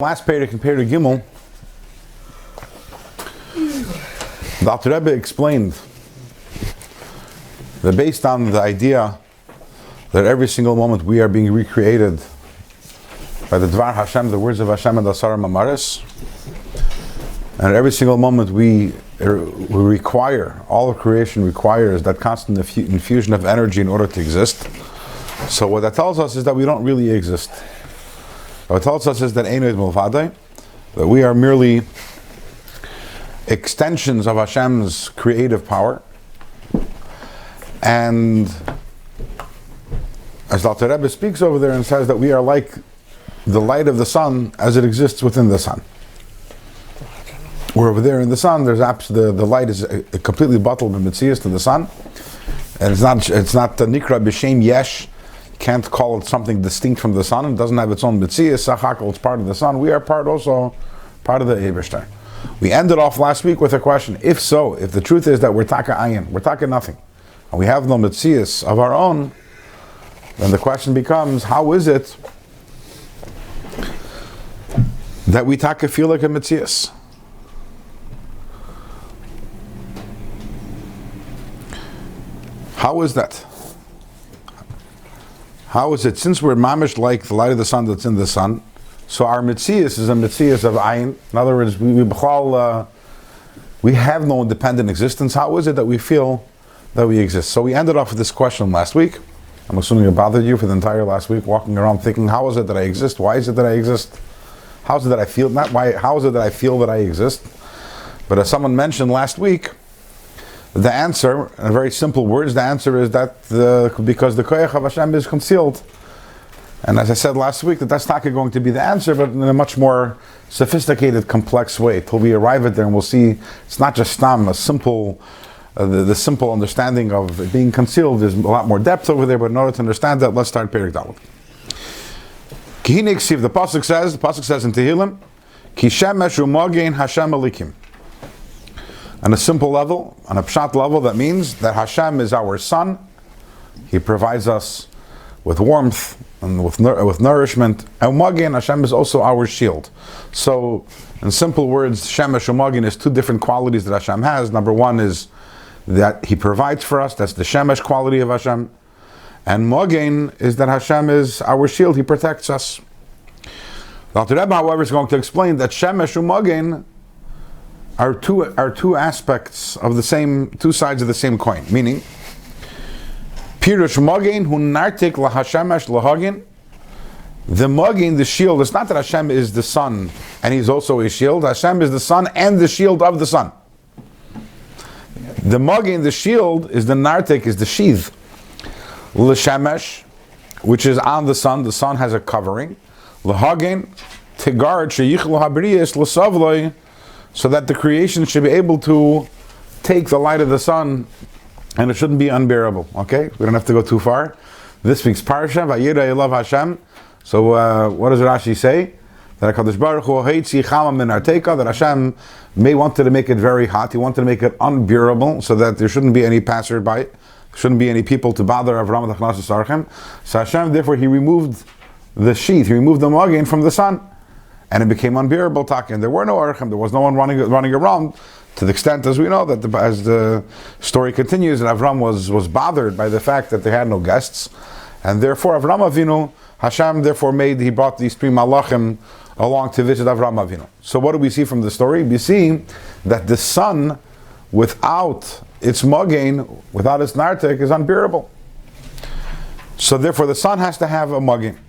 Last Perek in Perek Gimel, the Alter Rebbe explained that based on the idea that every single moment we are being recreated by the Dvar Hashem, the words of Hashem and the Asara Mamaris, and every single moment we require, all of creation requires that constant infusion of energy in order to exist. So what that tells us is that we don't really exist. What it tells us is that Eino Milvadai, that we are merely extensions of Hashem's creative power. And as the Alter Rebbe speaks over there and says that we are like the light of the sun as it exists within the sun. We're over there in the sun, there's the light is completely bottled in Metzias to the sun. And it's not the Nikra B'Shem Yesh. Can't call it something distinct from the sun. It doesn't have its own Metzias, Sachakol, it's part of the sun. We are part of the Eberstein. We ended off last week with a question. If so, if the truth is that we're Taka Ayin, we're Taka nothing, and we have no Metzias of our own, then the question becomes, how is it that we Taka feel like a Metzias? How is that? How is it, since we're mamish like the light of the sun that's in the sun, so our Metzias is a Metzias of Ayin? In other words, we have no independent existence. How is it that we feel that we exist? So we ended off with this question last week. I'm assuming it bothered you for the entire last week, walking around thinking, how is it that I exist? Why is it that I exist? How is it that I feel, not why, how is it that I feel that I exist? But as someone mentioned last week, the answer, in very simple words, the answer is that because the Koyach of Hashem is concealed. And as I said last week, that's not going to be the answer, but in a much more sophisticated, complex way. Till we arrive at there and we'll see it's not just Stam, a simple, the simple understanding of it being concealed. There's a lot more depth over there, but in order to understand that, let's start Perek Dalet. Kihine Ksiv, the Pasuk says in Tehillim, Ki Shemesh and Magen Hashem Elikim. On a simple level, on a pshat level, that means that Hashem is our sun. He provides us with warmth and with nourishment. And Magen, Hashem is also our shield. So, in simple words, Shemesh and Magen is two different qualities that Hashem has. Number one is that He provides for us. That's the Shemesh quality of Hashem. And Magen is that Hashem is our shield. He protects us. The Alter Rebbe, however, is going to explain that Shemesh and Magen are two aspects of the same, two sides of the same coin. Meaning, Pirush Magen hu nartik lahashemesh lahagin. The Magen, the shield, it's not that Hashem is the sun and He's also a shield. Hashem is the sun and the shield of the sun. The Magen, the shield, is the nartik, is the sheath. L'shemesh, which is on the sun has a covering. Lahagin, to guard sheyichlu habriyas l'savloi, so that the creation should be able to take the light of the sun and it shouldn't be unbearable. Okay? We don't have to go too far. This week's Parsha, Vayira Elav Hashem. So what does Rashi say? That HaKadosh Baruch Hu Haitzi Chama Min Arteika, that Hashem wanted to make it very hot. He wanted to make it unbearable so that there shouldn't be any passerby, shouldn't be any people to bother Avraham Tachnas Sarchem. So Hashem, therefore, He removed the sheath, He removed the Magen from the sun. And it became unbearable, and there were no Archim, there was no one running around, to the extent, as we know, that as the story continues, that Avraham was bothered by the fact that they had no guests, and therefore Avraham Avinu, Hashem therefore he brought these three Malachim along to visit Avraham Avinu. So what do we see from the story? We see that the sun, without its Magen, without its Nartek, is unbearable. So therefore the sun has to have a Magen.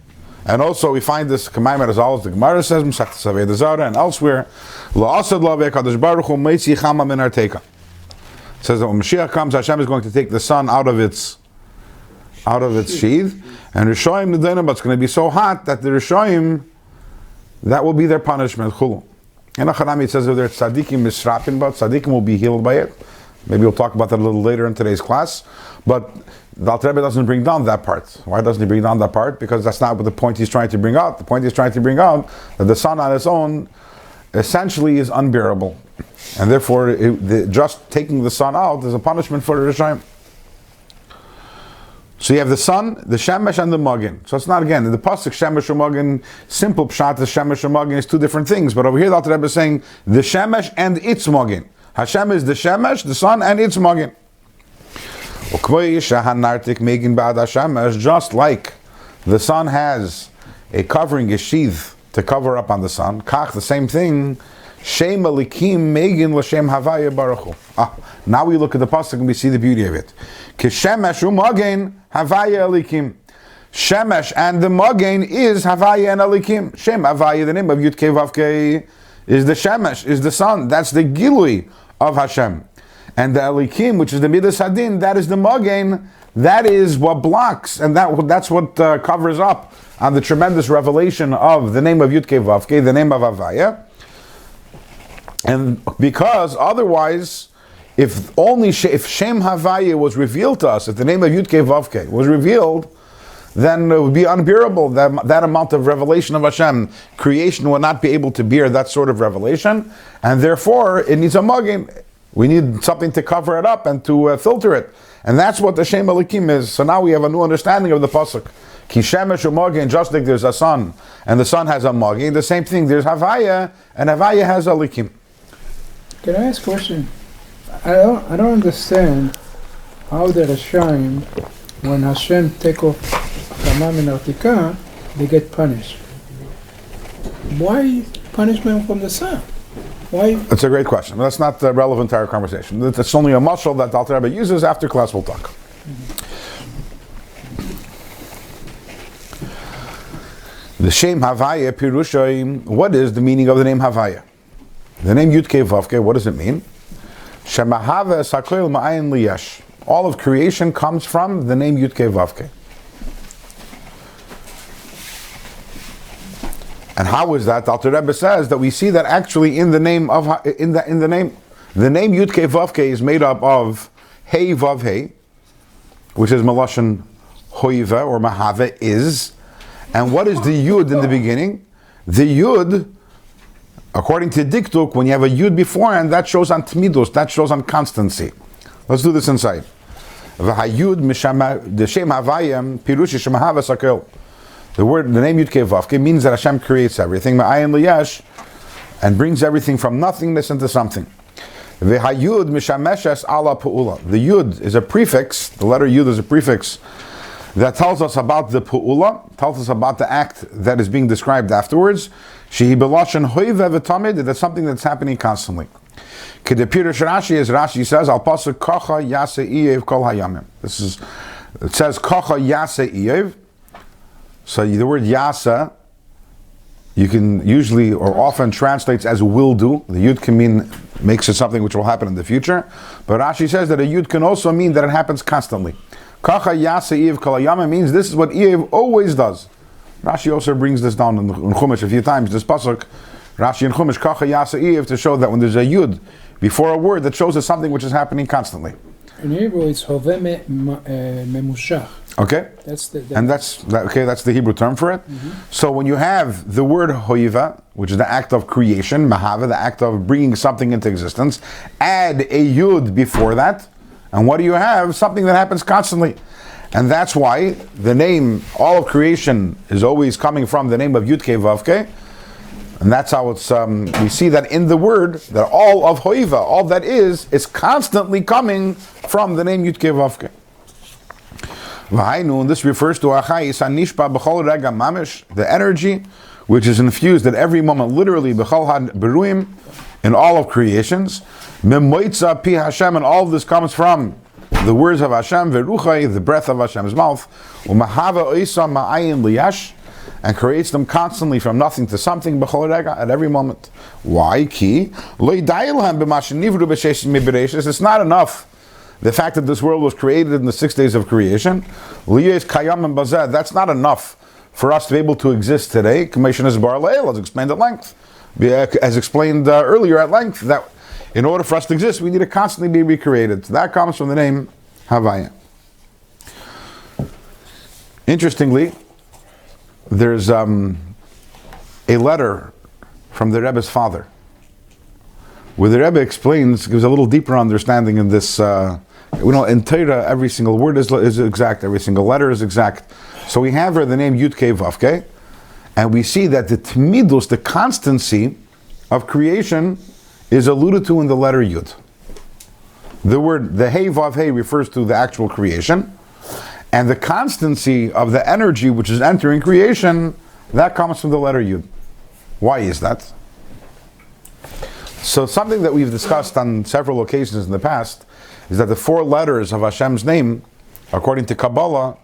And also we find this commandment as always, the Gemara says, and elsewhere, it says that when Mashiach comes, Hashem is going to take the sun out of its sheath, and Rishoyim Nedanim, but it's going to be so hot that the Rishoyim, that will be their punishment. In Achanami it says that tzaddikim misrapin, but tzaddikim will be healed by it. Maybe we'll talk about that a little later in today's class. But the Alter Rebbe doesn't bring down that part. Why doesn't he bring down that part? Because that's not what the point he's trying to bring out. The point he's trying to bring out that the sun on its own essentially is unbearable. And therefore, just taking the sun out is a punishment for the Rishayim. So you have the sun, the Shemesh, and the Magen. So it's not, again, in the pasuk Shemesh and Magen, simple pshat, the Shemesh and Magen is two different things. But over here the Alter Rebbe is saying the Shemesh and its Magen. Hashem is the Shemesh, the sun, and its Magen. Just like the sun has a covering, a sheath to cover up on the sun, kach, the same thing, Shem Elikim Magen L'Shem Havaya Baruch Hu. Now we look at the pasuk and we see the beauty of it. Kishemesh u'Magen Havaya Elikim. Shemesh and the Magen is Havaya and Elikim. Shem Havaya, the name of Yud Kei Vav Kei, is the Shemesh, is the sun. That's the Gilui of Hashem. And the Elikim, which is the Midas Hadin, that is the Magen. That is what blocks, and that's what covers up on the tremendous revelation of the name of Yud Kei Vav Kei, the name of Havaya. And because otherwise, if Shem Havaya was revealed to us, if the name of Yud Kei Vav Kei was revealed, then it would be unbearable. That amount of revelation of Hashem, creation will not be able to bear that sort of revelation, and therefore it needs a Magen. We need something to cover it up and to filter it, and that's what the Shem Elikim is. So now we have a new understanding of the pasuk. Ki Shemesh u'Magen, just like there's a sun, and the sun has a Magen, the same thing. There's Havaya, and Havaya has Elikim. Can I ask a question? I don't understand how the Rashaim, when Hashem take off Hamam and Artika, they get punished. Why punishment from the sun? Why? That's a great question. That's not relevant to our conversation. That's only a mashal that Alter Rebbe uses. After class we'll talk. The Shem Havaya Pirushayim. What is the meaning of the name Havaya? The name Yud Kei Vav Kei, what does it mean? Shemahava Sakoil Ma'ayin Liyesh. All of creation comes from the name Yud Kei Vav Kei. And how is that? Alter Rebbe says that we see that actually in the name of the name Yud Kei Vav Kei is made up of Hey Vav Hey, which is Melashon Hoiva or Mahava is. And what is the Yud in the beginning? The Yud, according to Diktuk, when you have a Yud before, and that shows on Tmidus, that shows on constancy. Let's do this inside. V'hayud the Shem Havayim Pirushi Shemahava Sakel. The name Yud Kei Vav Kei means that Hashem creates everything, Ma'ayin Liyash, and brings everything from nothingness into something. V'hayud mishameshes ala pu'ula. The Yud is a prefix. The letter Yud is a prefix that tells us about the pu'ula, tells us about the act that is being described afterwards. Shehi beloshen hoive v'tamid, that's something that's happening constantly. Kedepirish Rashi, as Rashi says, al pasuk kacha yase iyev kol hayamim. It says kacha yase iyev. So the word yasa, you can usually or often translates as will do. The yud can mean, makes it something which will happen in the future. But Rashi says that a yud can also mean that it happens constantly. Kacha yasa iyev kol hayamim means this is what iyev always does. Rashi also brings this down in Chumash a few times. This pasuk, Rashi in Chumash, kacha yasa iyev, to show that when there's a yud before a word, that shows us something which is happening constantly. In Hebrew, it's hoveh memushach. Okay, that's the Hebrew term for it. Mm-hmm. So when you have the word hoiva, which is the act of creation, mahava, the act of bringing something into existence, add a yud before that, and what do you have? Something that happens constantly. And that's why the name, all of creation is always coming from the name of Yud Kei Vav Kei. And that's how it's, we see that in the word, that all of Hoiva, all that is constantly coming from the name Yud Kei Vav Kei. And this refers to Achayis Hanishpa B'chol Rega Mamish, the energy which is infused at every moment, literally B'chol Had Beruim, in all of creations. Memoitza Pi Hashem, and all of this comes from the words of Hashem, Veruchai, the breath of Hashem's mouth, Umahava Oisa Ma'ayin Liyash, and creates them constantly from nothing to something, B'chol Rega, at every moment. Why? Ki Lo Yidayilhem B'mashin Nivru B'Sheish Mibereishis. It's not enough the fact that this world was created in the 6 days of creation. Liyes Kayam and Bazeh. That's not enough for us to be able to exist today. Commission is Bar Leil, as explained at length, as explained earlier at length, that in order for us to exist, we need to constantly be recreated. So that comes from the name Havaya. Interestingly, there's a letter from the Rebbe's father, where the Rebbe explains, gives a little deeper understanding in this. In Torah, every single word is exact, every single letter is exact. So we have here the name Yud Kei Vav Kei, and we see that the Tmidus, the constancy of creation, is alluded to in the letter Yud. The word, the Hey Vav Hey, refers to the actual creation, and the constancy of the energy which is entering creation, that comes from the letter Yud. Why is that? So something that we've discussed on several occasions in the past is that the 4 letters of Hashem's name, according to Kabbalah,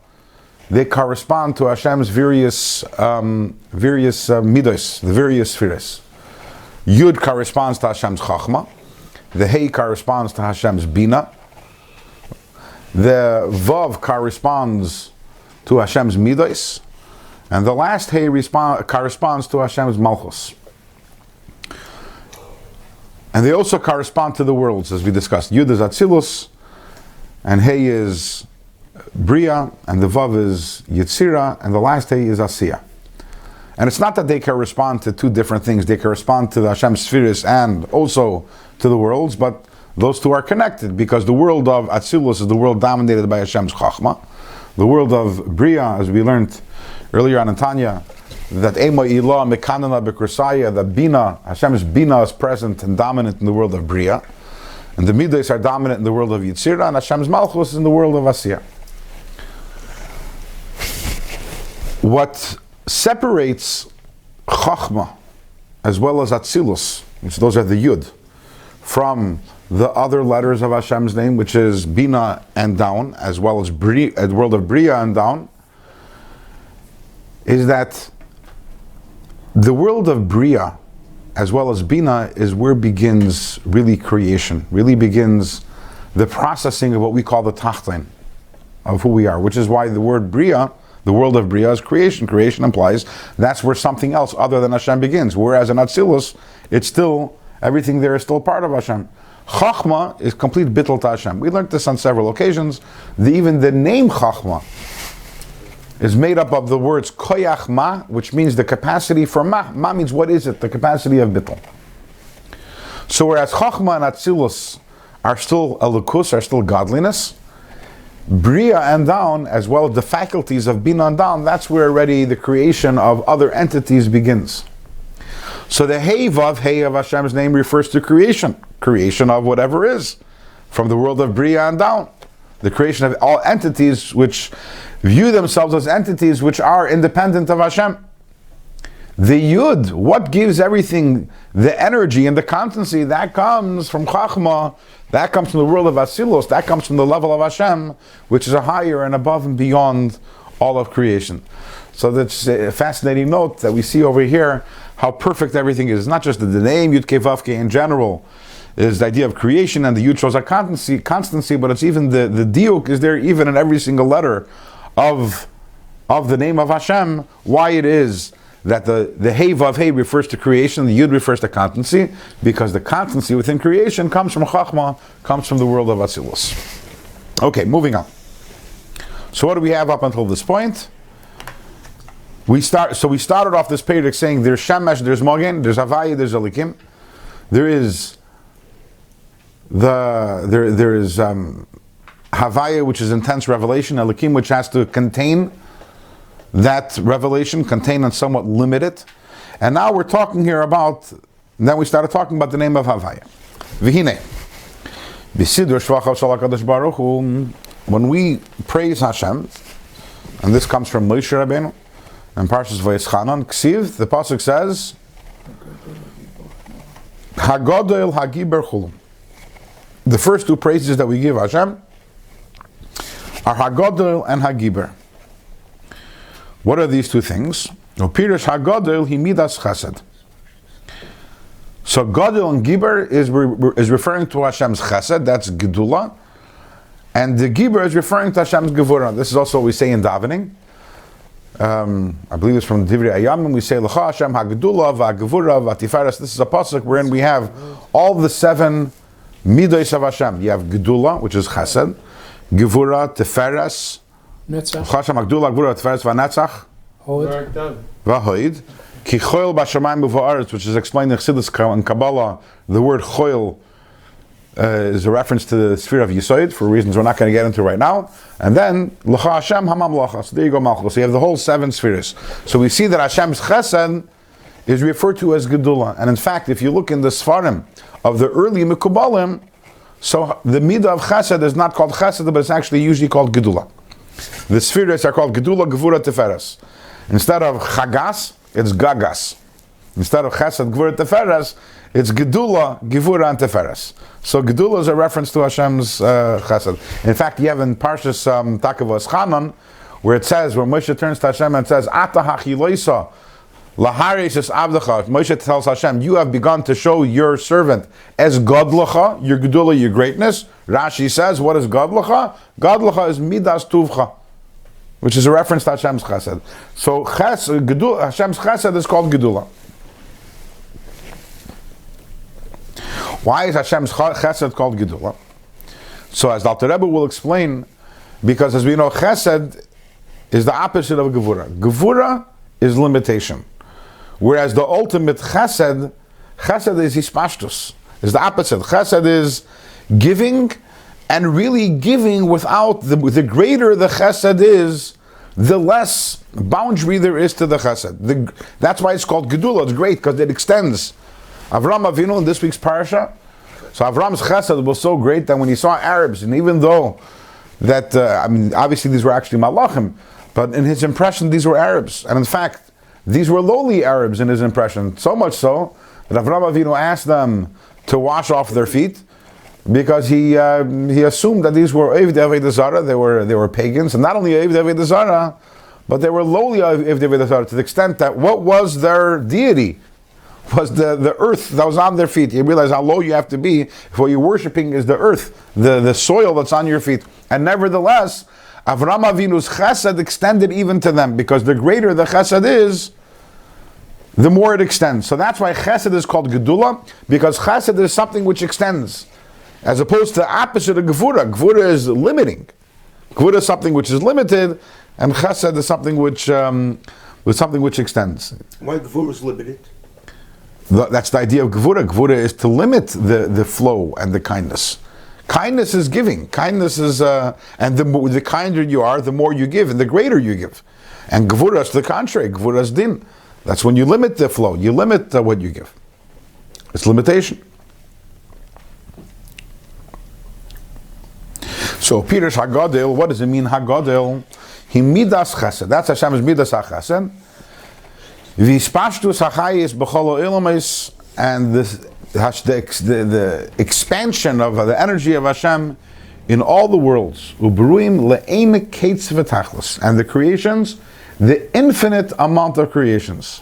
they correspond to Hashem's various midos, the various spheres. Yud corresponds to Hashem's Chachma, the Hey corresponds to Hashem's Bina, the Vav corresponds to Hashem's midos, and the last Hey corresponds to Hashem's Malchus. And they also correspond to the worlds, as we discussed. Yud is Atzilus, and Hey is Bria, and the Vav is Yetzira, and the last Hey is Asiya. And it's not that they correspond to 2 different things. They correspond to the Hashem's spheres and also to the worlds, but those 2 are connected, because the world of Atzilus is the world dominated by Hashem's Chachma. The world of Bria, as we learned earlier on in Tanya, that Ema Ilah Mekanana Bekursaya, that Bina, Hashem's Bina is present and dominant in the world of Bria, and the Midas are dominant in the world of Yitzira, and Hashem's Malchus is in the world of Asiya. What separates Chachma as well as Atzilus, which those are the Yud, from the other letters of Hashem's name, which is Bina and down, as well as the world of Bria and down, is that the world of Bria, as well as Bina, is where begins really creation, really begins the processing of what we call the Tachtain, of who we are, which is why the word Bria, the world of Bria, is creation. Creation implies that's where something else other than Hashem begins, whereas in Atzilus, it's still, everything there is still part of Hashem. Chachma is complete bittul to Hashem. We learned this on several occasions. Even the name Chachma is made up of the words koyach ma, which means the capacity for ma. Ma means what is it? The capacity of bittul. So whereas Chachma and Atzilus are still elukus, are still godliness, Bria and down, as well as the faculties of Bina and down, that's where already the creation of other entities begins. So the Hey Vav Hey of Hashem's name refers to creation of whatever is, from the world of Bria and down. The creation of all entities which view themselves as entities which are independent of Hashem. The Yud, what gives everything the energy and the constancy, that comes from Chachma, that comes from the world of Asilos, that comes from the level of Hashem, which is a higher and above and beyond all of creation. So that's a fascinating note that we see over here, how perfect everything is. It's not just the name Yud Kei Vav Kei in general, is the idea of creation, and the Yud shows a constancy, but it's even the diuk is there even in every single letter of the name of Hashem, why it is that the Hey Vav Hey refers to creation, the Yud refers to constancy, because the constancy within creation comes from Chachma, comes from the world of Atzilus. Okay, moving on. So what do we have up until this point? We started off this period saying there's Shemesh, there's Magen, there's Havaya, there's Elikim. There is Havaya, which is intense revelation, Elikim, which has to contain that revelation, contain and somewhat limit it. And now we're talking here about, then we started talking about the name of Havaya. V'hinei, b'sidur shvachav shel HaKadosh Baruch Hu, when we praise Hashem, and this comes from Moshe Rabbeinu, and Parshas Vayeschanan, Ksiv, the pasuk says, Hagodol Hagiber Chulum. The first 2 praises that we give Hashem are Hagodol and Hagiber. What are these 2 things? Pirish Hagodol Himidas Chesed. So Godol and Giber is referring to Hashem's Chesed, that's Gedula, and the Giber is referring to Hashem's Gevurah. This is also what we say in davening. I believe it's from the Divrei Ayamim. We say L'cha Hashem HaGedula VaGevurah VaTiferes. This is a pasuk wherein we have all the 7 midos of Hashem. You have Gedula, which is Chesed, Gevurah, Tiferes, Netzach, Hashem HaGedula, Gevurah, Tiferes, VaNetzach, Hod, VaHoid, Ki choil b'shamayim u'va'aretz, which is explained in Chassidus and Kabbalah. The word choil is a reference to the sphere of Yesod for reasons we're not going to get into right now. And then l'cha Hashem hamamlacha. So there you go, Malchus. So you have the whole 7 spheres. So we see that Hashem's chesed is referred to as Gedula. And in fact, if you look in the Sfarim of the early Mekubalim, so the midah of chesed is not called chesed, but it's actually usually called Gedula. The spheres are called Gedula, Gevurah, Tiferes. Instead of chagas, it's gagas. Instead of chesed, Gevurah, Tiferes, it's Gedula, Gevurah, and Tiferes. So Gedula is a reference to Hashem's chesed. In fact, you have in Parshas Takavos Chanan, where it says, where Moshe turns to Hashem and says, Ata hachiloisa, laharis es avdecha. Moshe tells Hashem, you have begun to show your servant as Godlacha, your Gedula, your greatness. Rashi says, what is Godlacha? Godlacha is Midas Tuvcha, which is a reference to Hashem's chesed. So Hashem's chesed is called Gedula. Why is Hashem's chesed called Gedula? So as the Alter Rebbe will explain, because as we know, chesed is the opposite of Gevurah. Gevurah is limitation. Whereas the ultimate chesed is hispashtus, is the opposite. Chesed is giving, and really giving without, the greater the chesed is, the less boundary there is to the chesed. That's why it's called Gedula. It's great, because it extends. Avraham Avinu in this week's parasha, so Avraham's chesed was so great that when he saw Arabs, and even though that, obviously these were actually Malachim, but in his impression these were Arabs. And in fact, these were lowly Arabs in his impression, so much so that Avraham Avinu asked them to wash off their feet, because he assumed that these were Evdei Avodah Zarah, they were pagans, and not only Evdei Avodah Zarah, but they were lowly Evdei Avodah Zarah, to the extent that what was their deity was the earth that was on their feet. You realize how low you have to be if what you're worshipping is the earth, the soil that's on your feet. And nevertheless, Avraham Avinu's chesed extended even to them, because the greater the chesed is, the more it extends. So that's why chesed is called Gedula, because chesed is something which extends, as opposed to the opposite of Gevurah. Gevurah is limiting. Gevurah is something which is limited, and chesed is something which extends. Why Gevurah is limited? That's the idea of Gevurah. Gevurah is to limit the flow and the kindness. Kindness is giving. Kindness is, and the kinder you are, the more you give, and the greater you give. And Gevurah is the contrary. Gevurah is din. That's when you limit the flow. You limit what you give. It's limitation. So Peter's Hagadil, what does it mean Hagadil? He midas chesed. That's Hashem's midas chesed. V'hispashtus hachayis b'chol ha'olamis, and the expansion of the energy of Hashem in all the worlds. Ubruim le'ein kates v'tachlis, and the creations, the infinite amount of creations.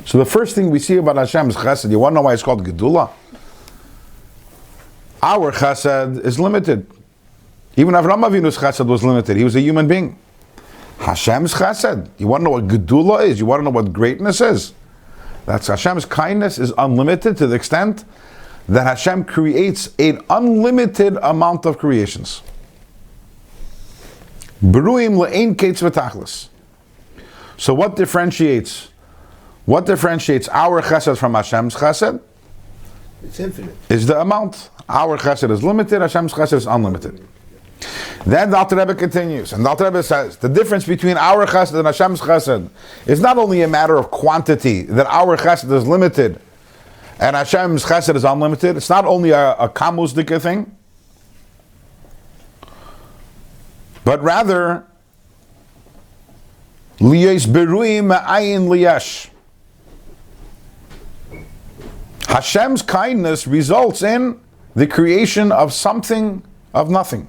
So the first thing we see about Hashem's chesed, you want to know why it's called Gedula? Our chesed is limited. Even Avraham Avinu's chesed was limited. He was a human being. Hashem's chesed, you want to know what Gedula is? You want to know what greatness is? That's Hashem's kindness is unlimited, to the extent that Hashem creates an unlimited amount of creations. Beruim le'ein kates v'tachlis. So what differentiates our chesed from Hashem's chesed? It's infinite. Is the amount. Our chesed is limited, Hashem's chesed is unlimited. Then the Alter Rebbe continues, and the Alter Rebbe says, the difference between our chesed and Hashem's chesed is not only a matter of quantity, that our chesed is limited, and Hashem's chesed is unlimited. It's not only a kamusdika thing, but rather, liyos beruim ma'ayin liyesh. Hashem's kindness results in the creation of something of nothing.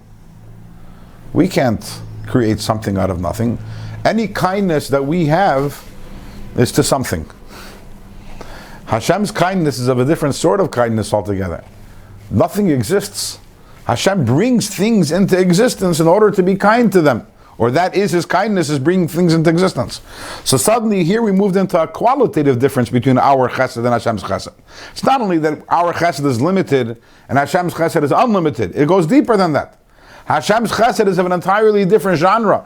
We can't create something out of nothing. Any kindness that we have is to something. Hashem's kindness is of a different sort of kindness altogether. Nothing exists. Hashem brings things into existence in order to be kind to them. Or that is His kindness, is bringing things into existence. So suddenly here we moved into a qualitative difference between our chesed and Hashem's chesed. It's not only that our chesed is limited and Hashem's chesed is unlimited. It goes deeper than that. Hashem's chesed is of an entirely different genre.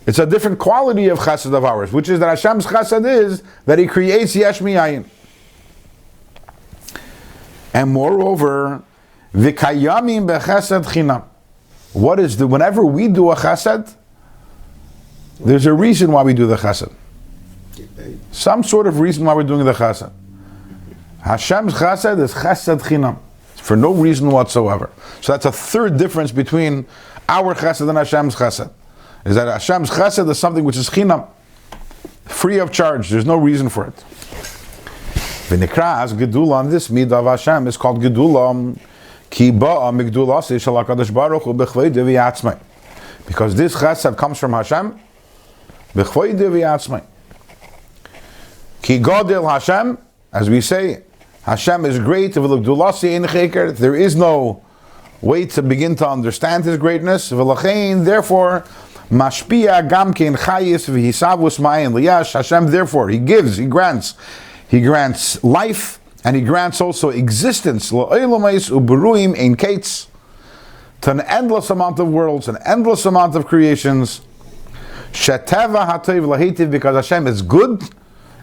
It's a different quality of chesed of ours, which is that Hashem's chesed is that He creates yesh miyayin. And moreover, v'kayamim bechesed chinam. What is whenever we do a chesed, there's a reason why we do the chesed. Some sort of reason why we're doing the chesed. Hashem's chesed is chesed chinam, for no reason whatsoever. So that's a third difference between our chesed and Hashem's chesed. Is that Hashem's chesed is something which is chinam, free of charge. There's no reason for it. V'nikras gedula on this midah of Hashem is called gedula, ki ba'a migdulasi shel HaKadosh Baruch Hu b'chvayde v'yatzmai. Because this chesed comes from Hashem, b'chvayde v'yatzmai. Ki godel Hashem, as we say, Hashem is great. There is no way to begin to understand His greatness. Therefore, mashpia gamkein chayis v'hisavus mayin liyash. Hashem, therefore, He gives, He grants life, and He grants also existence. La'olamais uberuim ein kates, to an endless amount of worlds, an endless amount of creations. Sheteva hatov lahitiv, because Hashem is good,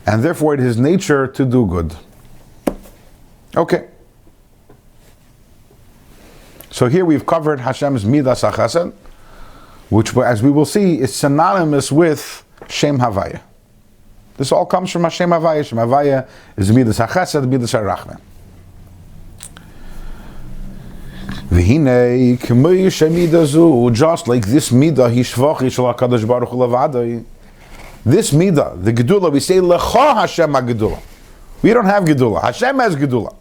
and therefore it is His nature to do good. Okay. So here we've covered Hashem's midas HaChesed, which, as we will see, is synonymous with Shem Havaya. This all comes from Hashem Havaya. Shem Havaya is midas HaChesed, midas HaRachman. V'hinei k'mei shemidazu, just like this midah hishvachi shel HaKadosh Baruch Hu levadai. This midah, the gedula, we say lecha Hashem HaGedula. We don't have gedula. Hashem has gedula.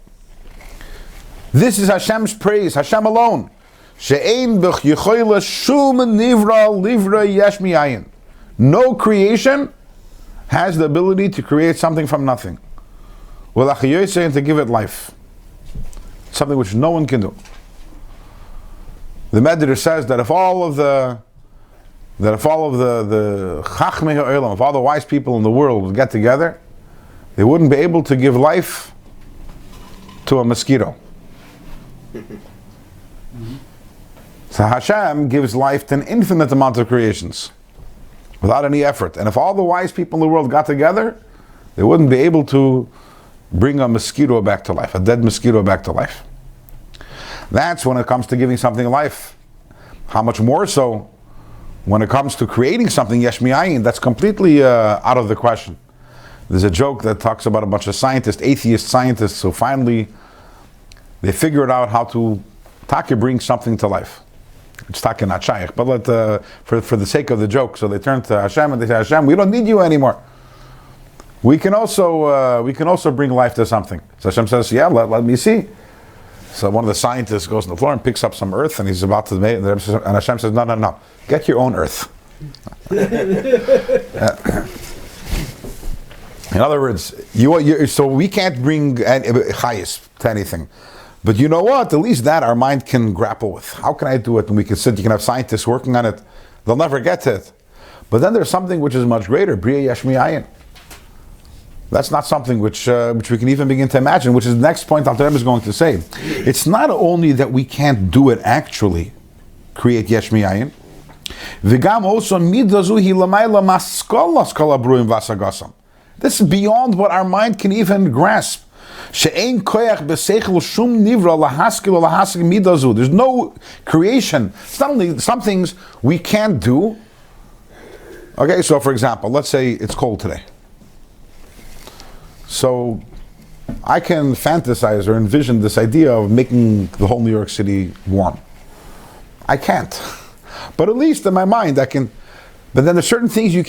This is Hashem's praise, Hashem alone. She'ein b'ch yichoyle shum nivra livra yesh miyayin. No creation has the ability to create something from nothing. And to give it life. Something which no one can do. The Medrash says that if all of the Chachmei Ha'olam, if all the wise people in the world would get together, they wouldn't be able to give life to a mosquito. So Hashem gives life to an infinite amount of creations without any effort. And if all the wise people in the world got together, they wouldn't be able to bring a mosquito back to life, a dead mosquito back to life. That's when it comes to giving something life. How much more so when it comes to creating something, yesh miyayin, that's completely out of the question. There's a joke that talks about a bunch of scientists, atheist scientists, who finally they figured out how to bring something to life. It's taka not shaykh, but for the sake of the joke, so they turn to Hashem and they say, Hashem, we don't need you anymore. We can also bring life to something. So Hashem says, yeah, let me see. So one of the scientists goes on the floor and picks up some earth, and he's about to make, and Hashem says, no, get your own earth. In other words, so we can't bring chayis to anything. But you know what? At least that our mind can grapple with. How can I do it? And we can sit, you can have scientists working on it. They'll never get to it. But then there's something which is much greater, Bria Yesh Miyayin. That's not something which we can even begin to imagine, which is the next point Alter Rebbe is going to say. It's not only that we can't do it actually, create Yesh Miyayin, V'gam also midazu hi lamayla maskolas kol habruim v'asagasam. This is beyond what our mind can even grasp. She'ein koyach b'seichel shum nivra lahaskil lahasik midazu. There's no creation. It's not only some things we can't do. Okay, so for example, let's say it's cold today. So I can fantasize or envision this idea of making the whole New York City warm. I can't. But at least in my mind I can. But then there's certain things your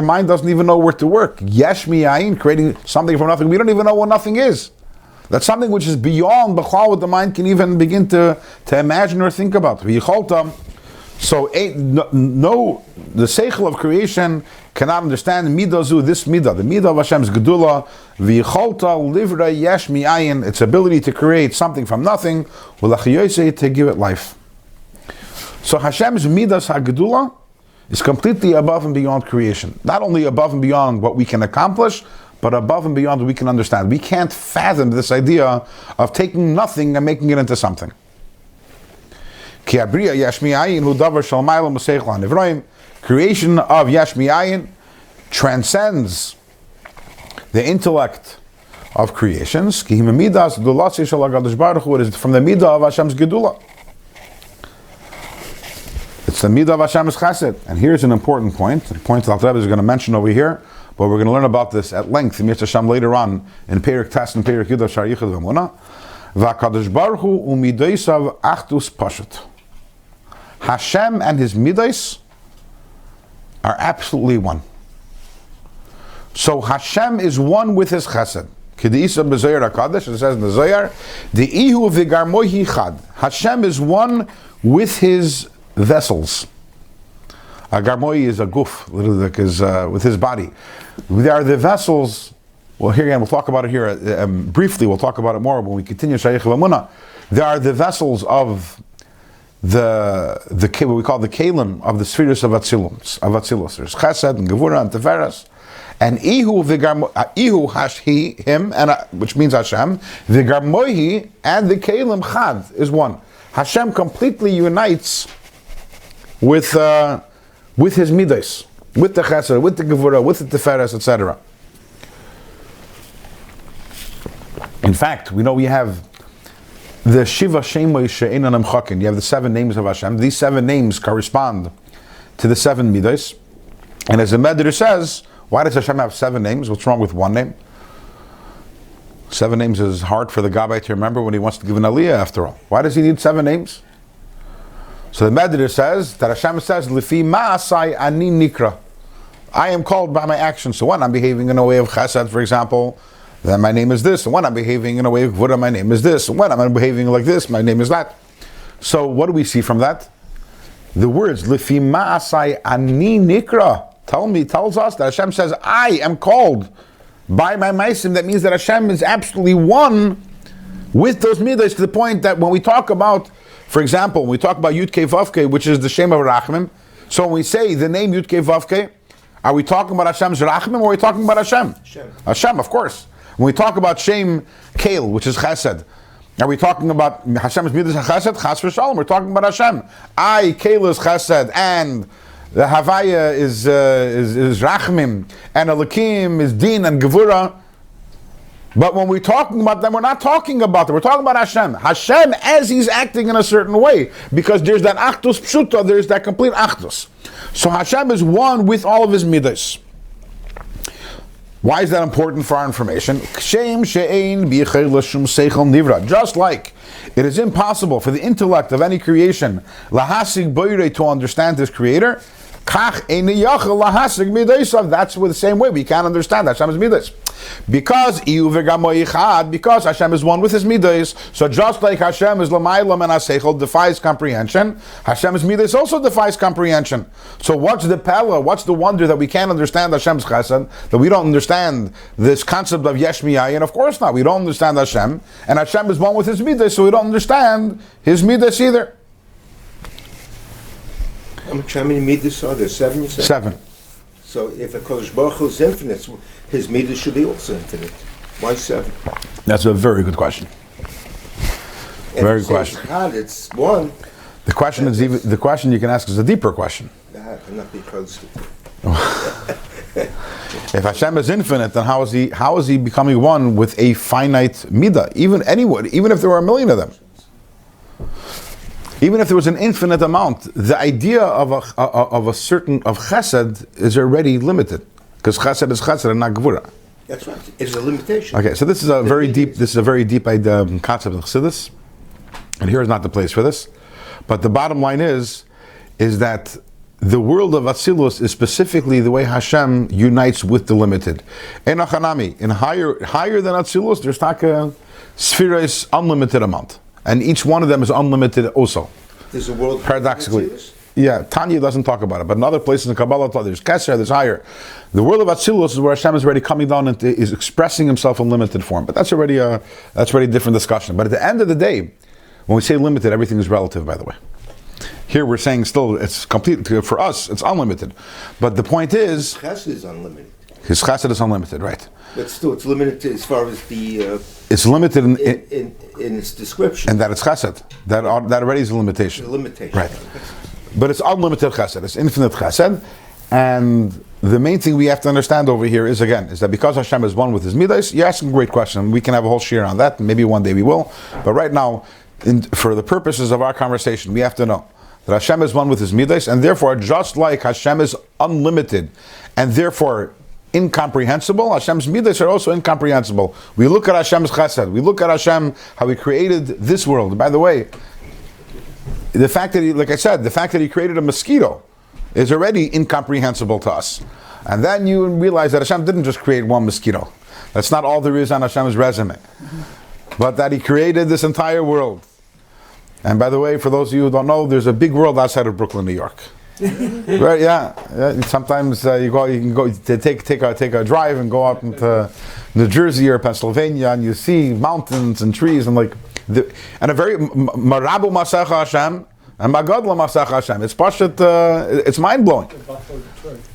mind doesn't even know where to work. Yesh miyayin, creating something from nothing. We don't even know what nothing is. That's something which is beyond what the mind can even begin to imagine or think about. So the seichel of creation cannot understand midazu, this midah, the midah of Hashem's gedula, v'yicholta livra yesh miyayin, its ability to create something from nothing, v'lachiyosei, to give it life. So Hashem's midas hagedula is completely above and beyond creation. Not only above and beyond what we can accomplish, but above and beyond what we can understand. We can't fathom this idea of taking nothing and making it into something. Ki abriya yesh mi'ayin hu davar shel ma'ala museichel hanivroim. Creation of yesh mi'ayin transcends the intellect of creations. Ki him midas dulatzi shel HaKadosh Baruch Hu. It is from the midah of Hashem's gedula. It's the midah of Hashem's chesed. And here's an important point. The point that Rebbe is going to mention over here, but we're going to learn about this at length in Yirtzeh Hashem later on in Perek Tes and Perek Yud of Shaar Hayichud Vehaemunah. V'HaKadosh Baruch Hu u'midosav achdus pashut. Hashem and His midos are absolutely one. So Hashem is one with His chesed. K'de'isa b'Zohar HaKadosh, it says in the Zohar, De'ihu v'garmohi chad. Hashem is one with His vessels. A garmoy is a guf, with his body. They are the vessels. Well, here again, we'll talk about it here briefly. We'll talk about it more when we continue Shaar Hayichud Vehaemunah. They are the vessels of the what we call the kalim of the spheres of Atzilus. There's Chesed and Gevurah and Tiferes. And Ihu hash him, and which means Hashem. V'garmohi and the kalim chad is one. Hashem completely unites with His midas, with the Chesed, with the Gevurah, with the Tiferes, etc. In fact, we know we have the Shiva Shemoi She'enan Amchakin. You have the 7 names of Hashem. These 7 names correspond to the 7 midas. And as the Medrash says, why does Hashem have 7 names? What's wrong with 1 name? 7 names is hard for the Gabbai to remember when he wants to give an aliyah after all. Why does he need 7 names? So the Medrash says that Hashem says, "Lifi ma'asai ani nikra." I am called by my actions. So when I'm behaving in a way of chesed, for example, then my name is this. And when I'm behaving in a way of gevurah, my name is this. And when I'm behaving like this, my name is that. So what do we see from that? The words "Lifi ma'asai ani nikra" tells us that Hashem says, "I am called by my maisim." That means that Hashem is absolutely one with those midas, to the point that when we talk about, for example, when we talk about Yud Kei Vav Kei, which is the Shem of Rachamim, so when we say the name Yud Kei Vav Kei, are we talking about Hashem's Rachamim or are we talking about Hashem? Hashem, of course. When we talk about Shem Keil, which is Chesed, are we talking about Hashem's Midas and Chesed? Chas v'shalom, we're talking about Hashem. Keil is Chesed, and the Havaya is Rachamim, and Elokim is Din and Gevurah. But when we're talking about them, we're not talking about them. We're talking about Hashem. Hashem as He's acting in a certain way. Because there's that Achdus Pshuta, there's that complete Achdus. So Hashem is one with all of His midas. Why is that important for our information? Just like it is impossible for the intellect of any creation to understand His Creator, that's the same way we can't understand Hashem's midas. Because Hashem is one with His midas, so just like Hashem is l'maylam and aseichel defies comprehension, Hashem's midas also defies comprehension. So what's the pella? What's the wonder that we can't understand Hashem's chesed? That we don't understand this concept of yesh mi'ayin? Of course not. We don't understand Hashem, and Hashem is one with His midas, so we don't understand His midas either. How many midas are there? 7, you said? 7. So if a Kodesh Baruch Hu is infinite, His midas should be also infinite. Why 7? That's a very good question. Very good question. God, it's 1. The question is even the question you can ask is a deeper question. That cannot be close to If Hashem is infinite, then how is He becoming one with a finite midah? Even if there were a million of them. Even if there was an infinite amount, the idea of a certain chesed is already limited, because chesed is chesed and not gevurah. That's right. It's a limitation. Okay, so this is a very deep concept of chassidus, and here is not the place for this. But the bottom line is that the world of Atzilus is specifically the way Hashem unites with the limited. In higher than Atzilus, there's taka spheres unlimited amount. And each one of them is unlimited also. There's a world paradoxically. Yeah, Tanya doesn't talk about it, but in other places in Kabbalah, there's Kesser, there's higher. The world of Atzilus is where Hashem is already coming down and is expressing Himself in limited form. But that's already a different discussion. But at the end of the day, when we say limited, everything is relative, by the way. Here we're saying still it's complete, for us, it's unlimited. But the point is... Chesed is unlimited. His chesed is unlimited, right? But still, it's limited as far as the It's limited in its description. and that it's chesed. That already is a limitation. The limitation. Right. But it's unlimited chesed. It's infinite chesed. And the main thing we have to understand over here is that because Hashem is one with His midas, you're asking a great question. We can have a whole shir on that. Maybe one day we will. But right now, for the purposes of our conversation, we have to know that Hashem is one with His midas, and therefore, just like Hashem is unlimited, and therefore incomprehensible, Hashem's midas are also incomprehensible. We look at Hashem's chesed. We look at Hashem, how He created this world. By the way, the fact that like I said, the fact that He created a mosquito is already incomprehensible to us. And then you realize that Hashem didn't just create one mosquito. That's not all there is on Hashem's resume. But that He created this entire world. And by the way, for those of you who don't know, there's a big world outside of Brooklyn, New York. Right? Yeah. Sometimes you can go to take a drive and go out into New Jersey or Pennsylvania, and you see mountains and trees and and a very marabu masacha Hashem and magadla masacha Hashem. It's pashat. It's mind blowing.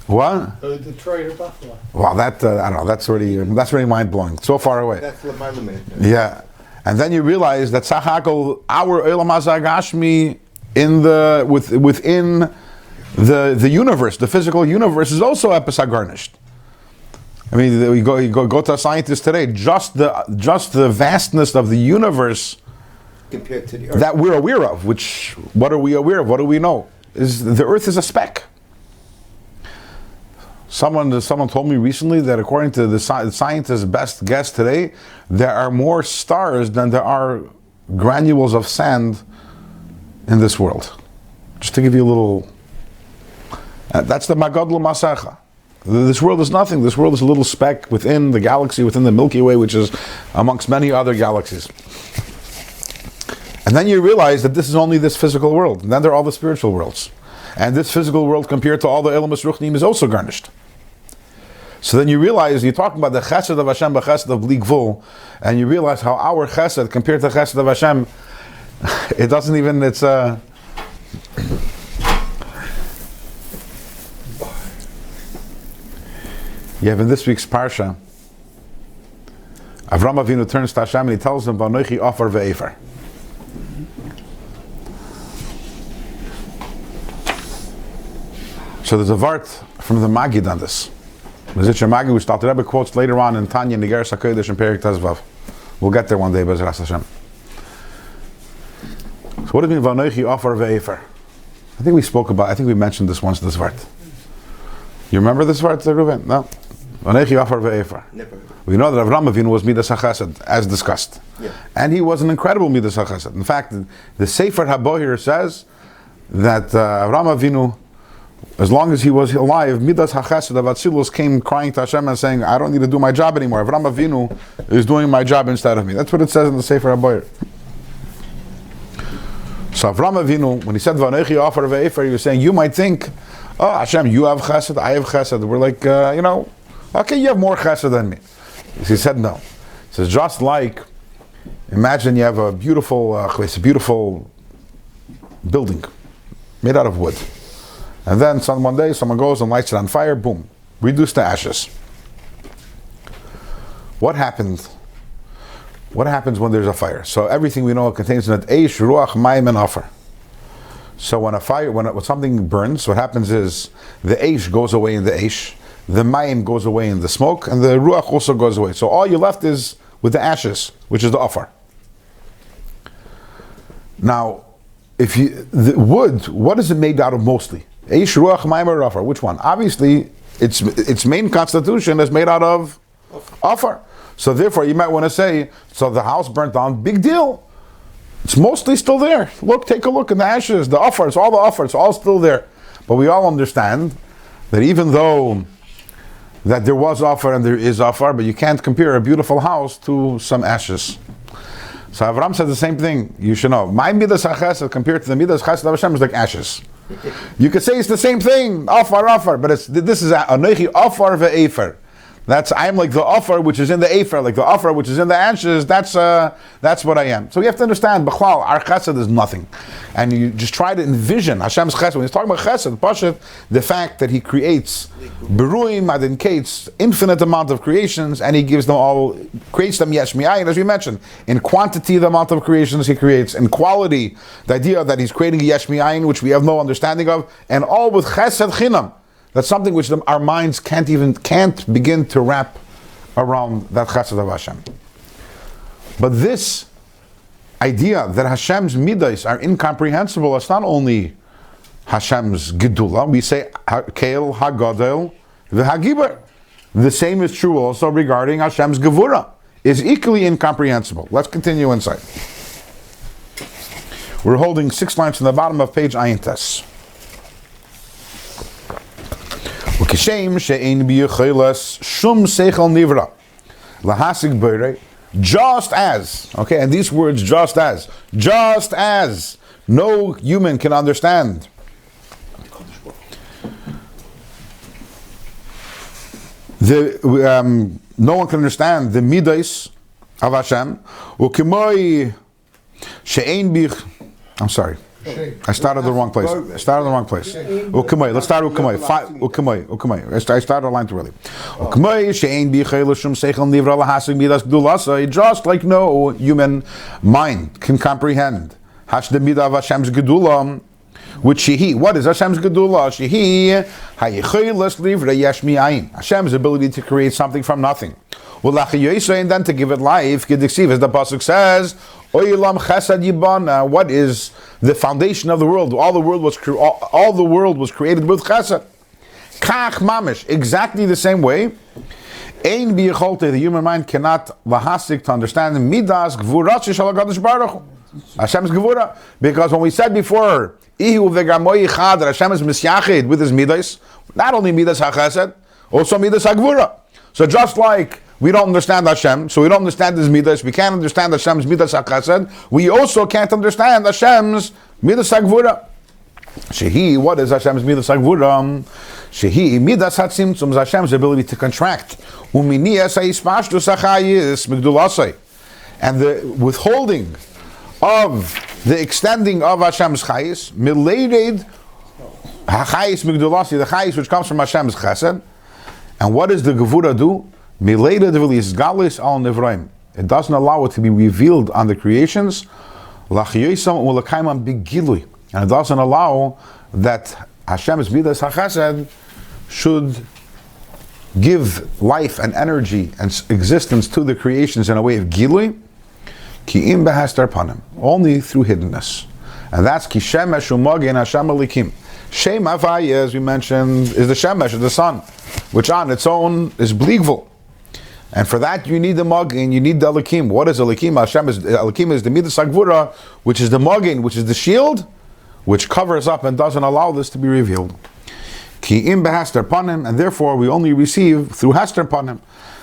What? Detroit or Buffalo. Wow, that I don't know. That's already mind blowing. So far away. That's my limit. Yeah. And then you realize that Sachakol, our Olam Hazagashmi within the universe, the physical universe, is also episode garnished. I mean, you go to a scientist today, just the vastness of the universe Compared to the Earth. that we're aware of. What are we aware of? What do we know? Is the Earth is a speck. Someone told me recently that according to the scientists' best guess today, there are more stars than there are granules of sand in this world. Just to give you a little... that's the Magadlu Masacha. This world is nothing. This world is a little speck within the galaxy, within the Milky Way, which is amongst many other galaxies. And then you realize that this is only this physical world. And then there are all the spiritual worlds. And this physical world compared to all the Elamus Ruchnim is also garnished. So then you realize, you're talking about the chesed of Hashem, the chesed of Bli Gvul, and you realize how our chesed compared to the chesed of Hashem, it doesn't even, it's you have in this week's Parsha, Avraham Avinu turns to Hashem and he tells him, Vanoichi offer ve'efer. So there's a vart from the Magid on this. The Zitcher Magid, which Dr. Rebbe quotes later on in Tanya, Nigeres HaKodesh, and Perik Tezvav. We'll get there one day, Bezras Hashem. So what does it mean, Vanoichi offer ve'efer? I think we mentioned this once, this vart. You remember this vart, Reuven? No? Vanoichi offer ve'efer. Never. We know that Avraham Avinu was Midas HaChesed, as discussed. Yeah. And he was an incredible Midas HaChesed. In fact, the Sefer HaBohir says that Avraham Avinu, as long as he was alive, Midas HaChesed of Atzilus came crying to Hashem and saying, I don't need to do my job anymore. Avraham Avinu is doing my job instead of me. That's what it says in the Sefer HaBohir. So Avraham Avinu, when he said Vanoichi offer ve'efer, he was saying, you might think, oh Hashem, you have chesed, I have chesed. We're like, okay, you have more chesed than me. He said no. He says, just like, imagine you have a beautiful building made out of wood. And then one day someone goes and lights it on fire, boom, reduced to ashes. What happens when there's a fire? So everything we know contains in it eish, ruach, mayim, and afer. So when something burns, what happens is the eish goes away in the eish, the mayim goes away in the smoke, and the ruach also goes away. So all you're left is with the ashes, which is the afer. Now, the wood, what is it made out of mostly? Eish, ruach, mayim, or afer? Which one? Obviously, its main constitution is made out of afer. So therefore, you might want to say, so the house burnt down, big deal. It's mostly still there. Look, take a look in the ashes, the offer, it's all the offer, it's all still there. But we all understand that even though that there was offer and there is offer, but you can't compare a beautiful house to some ashes. So Avraham said the same thing. You should know. My midas hachesed compared to the midas chesed of Hashem is like ashes. You could say it's the same thing, offer, but this is anoichi offer ve'efer. I am like the offer which is in the Afer, like the offer which is in the ashes. That's what I am. So you have to understand, B'chlal, our chesed is nothing. And you just try to envision Hashem's chesed. When he's talking about chesed, Pashat, the fact that he creates Beruim, adincates infinite amount of creations, and he gives them all, creates them yesh mi'ayin, as we mentioned. In quantity, the amount of creations he creates. In quality, the idea that he's creating yesh mi'ayin, which we have no understanding of, and all with chesed chinam. That's something which our minds can't begin to wrap around, that chesed of Hashem. But this idea that Hashem's midas are incomprehensible, it's not only Hashem's gedula. We say Keil Hagadol Vehagibar. The same is true also regarding Hashem's Gevurah. Is equally incomprehensible. Let's continue inside. We're holding 6 lines from the bottom of page Ayin Tes. Ukishem she'ein biyachilas shum seichel nivra lahasig beirei. Just as, okay, and these words, just as no human can understand no one can understand the midas of Hashem. Ukimoi she'ein bich. I'm sorry. I started the wrong place. Let's start Ukamai. I started a line too early. Just like no human mind can comprehend Hashdamida of Hashem's Gedula, which Shehi. What is Hashem's Gedula? Shehi Hayichud Vehaemunah. Hashem's ability to create something from nothing. And then to give it life, as the pasuk says, what is the foundation of the world? All the world was created with chesed. Kach mamish, exactly the same way. Ein biyacholte, the human mind cannot lahasik to understand midas gevurah shel HaKadosh Baruch Hu. Hashem's gevurah, because when we said before, ihu vegamoy chad, Hashem is misyachid with his midas, not only midas hachesed, also midas hagvurah. So just like we don't understand Hashem, so we don't understand His midas. We can't understand Hashem's midas hachesed. We also can't understand Hashem's midas hagvurah. Shehi, what is Hashem's midas hagvurah? Shehi midas hatzimtzum, Hashem's ability to contract. Uminias haispashtu sachayis migdulasai, and the withholding of the extending of Hashem's chayis, miladed hachayis migdulasi, the chayis which comes from Hashem's chesed. And what does the Gevurah do? It doesn't allow it to be revealed on the creations. And it doesn't allow that Hashem's midas hachesed should give life and energy and existence to the creations in a way of gilui, only through hiddenness. And that's ki Shemesh and Magen Hashem Elikim. Shem Havaya, as we mentioned, is the Shemesh, of the sun, which on its own is bleakful. And for that you need the Magen, you need the Elikim. What is Elikim? Elikim is the Midas HaGvurah, which is the Magen, which is the shield, which covers up and doesn't allow this to be revealed. Ki im behaster panim, and therefore we only receive through haster panim.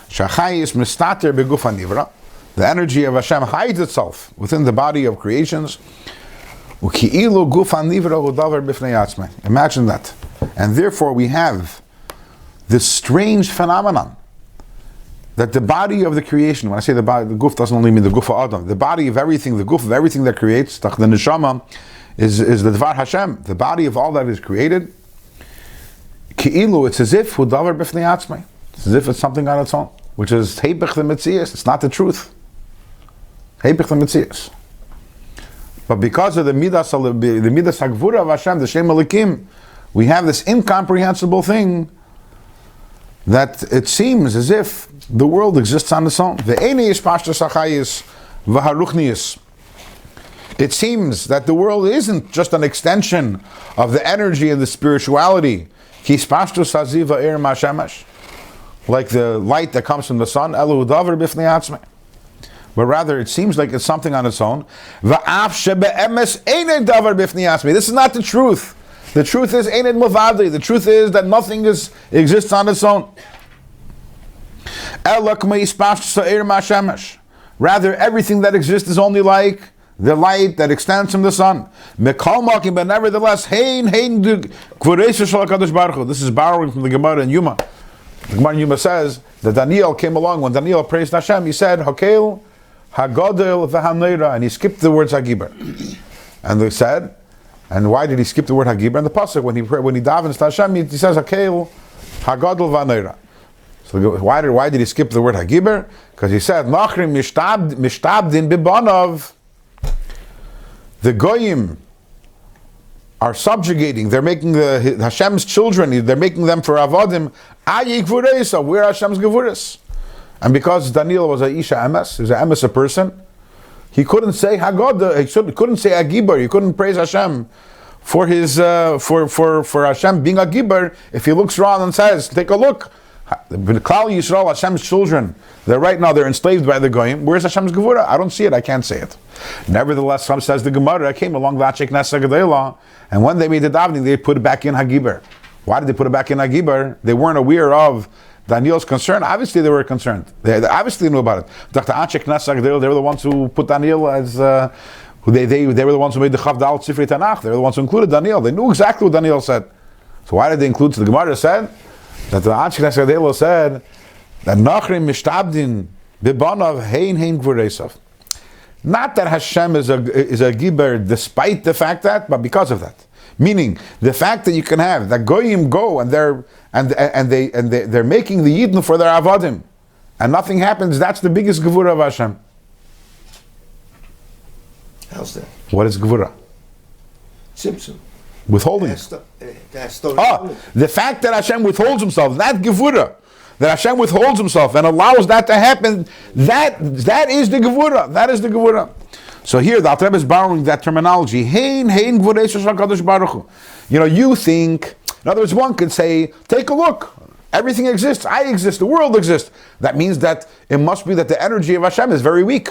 Shachayis mistater beguf hanivra. The energy of Hashem hides itself within the body of creations. Uki'ilu guf hanivra udavar bifnei atzmei. Imagine that. And therefore we have this strange phenomenon that the body of the creation, when I say the body, the guf doesn't only mean the guf of Adam, the body of everything, the guf of everything that creates, the neshama, is the Dvar Hashem, the body of all that is created. Ki'ilu, it's as if udavar bifnei atzmei. It's as if it's something on its own, which is heipich the mitzias. It's not the truth. Heipich the mitzias. But because of the midas hagvurah of Hashem, the Shem Elikim, we have this incomprehensible thing that it seems as if the world exists on its own. It seems that the world isn't just an extension of the energy and the spirituality, like the light that comes from the sun, but rather it seems like it's something on its own. This is not the truth. The truth is Einid Mavadi. The truth is that nothing exists on its own. Rather, everything that exists is only like the light that extends from the sun. But nevertheless, this is borrowing from the Gemara in Yuma. The Gemara in Yuma says that Daniel came along when Daniel praised Hashem. He said, Hakel, Hagodel, Vehaemunah, and he skipped the words Hagiber. And they said, and why did he skip the word Hagiber? In the pasuk, when he davens to Hashem, he says Hakel, Hagodel, Vehaemunah. So why did he skip the word Hagiber? Because he said, Nachrim mishtabdin bibanov. The goyim are subjugating. They're making the Hashem's children. They're making them for avodim. Ayi Gevurah. We're Hashem's Gevurahs. And because Daniel was a isha emes, he was an emes, a person, he couldn't say Hagod. He couldn't say Hagiber. He couldn't praise Hashem for his for Hashem being a Giber. If he looks around and says, "Take a look." Klal Yisrael, Hashem's children, they're enslaved by the goyim. Where's Hashem's Gevurah? I don't see it. I can't say it. Nevertheless, some says the Gemara came along Vachek Nasa Gedela, and when they made the davening, they put it back in Hagiber. Why did they put it back in Hagiber? They weren't aware of Daniel's concern. Obviously, they were concerned. They obviously knew about it. Dr. Achek Nasa Gedela, they were the ones who put Daniel as. They were the ones who made the Chavdal Sifrei Tanakh. They were the ones who included Daniel. They knew exactly what Daniel said. So why did they include? So the Gemara said that the Achek Nasa said that Nachrim Mishtabdin Bibanav Hein Gvurah. Not that Hashem is a Giber despite the fact that, but because of that. Meaning the fact that you can have that goyim go and they're making the yidden for their avodim, and nothing happens. That's the biggest Gevurah of Hashem. How's that? What is Gevurah? Simpson. Withholding. The fact that Hashem withholds himself, that Gevurah, that Hashem withholds himself and allows that to happen, that is the Gevurah. That is the Gevurah. So here the Alter Rebbe is borrowing that terminology. Hein Gevurah HaKadosh Baruch Hu. You think, in other words, one could say, take a look. Everything exists. I exist. The world exists. That means that it must be that the energy of Hashem is very weak.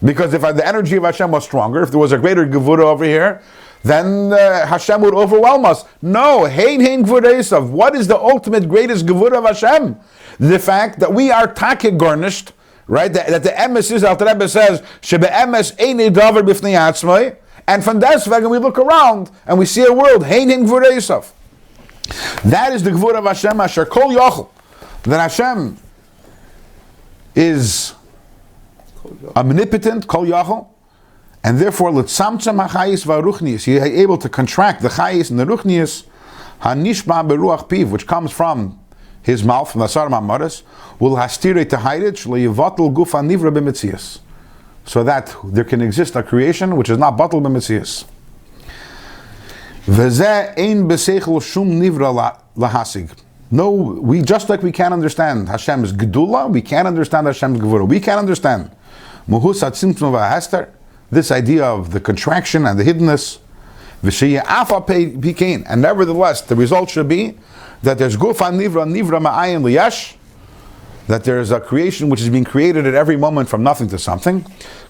Because if the energy of Hashem was stronger, if there was a greater Gevurah over here, then Hashem would overwhelm us. No, Hein Gevurah. What is the ultimate greatest Gevurah of Hashem? The fact that we are take garnished, right? That the emes is, Alter Rebbe says, Shebe emes einei davar b'fnei atzmai, and from deswegen we look around and we see a world, Hein Gevurah. That is the Gevurah of Hashem, Asher Kol Yochel. That Hashem is omnipotent, Kol Yochel, and therefore l'tzamtzam hachayis v'aruchnius, he is able to contract the chayis and the ruchnius, hanishma beruach piv, which comes from his mouth, from the Asar Mamaris, will hastire to hide it, shleyivatul gufa nivra b'metzias, so that there can exist a creation which is not batal b'metzias. V'zeh ein b'seichel shum nivra lahasig. No, we just like we can't understand Hashem's gedula, we can't understand Hashem's gevurah. We can't understand muhus hatzimtzum v'hester, this idea of the contraction and the hiddenness. V'sheyeh afa pikein, and nevertheless, the result should be that there's gufa nivra ma'ayin liyash, that there is a creation which is being created at every moment from nothing to something.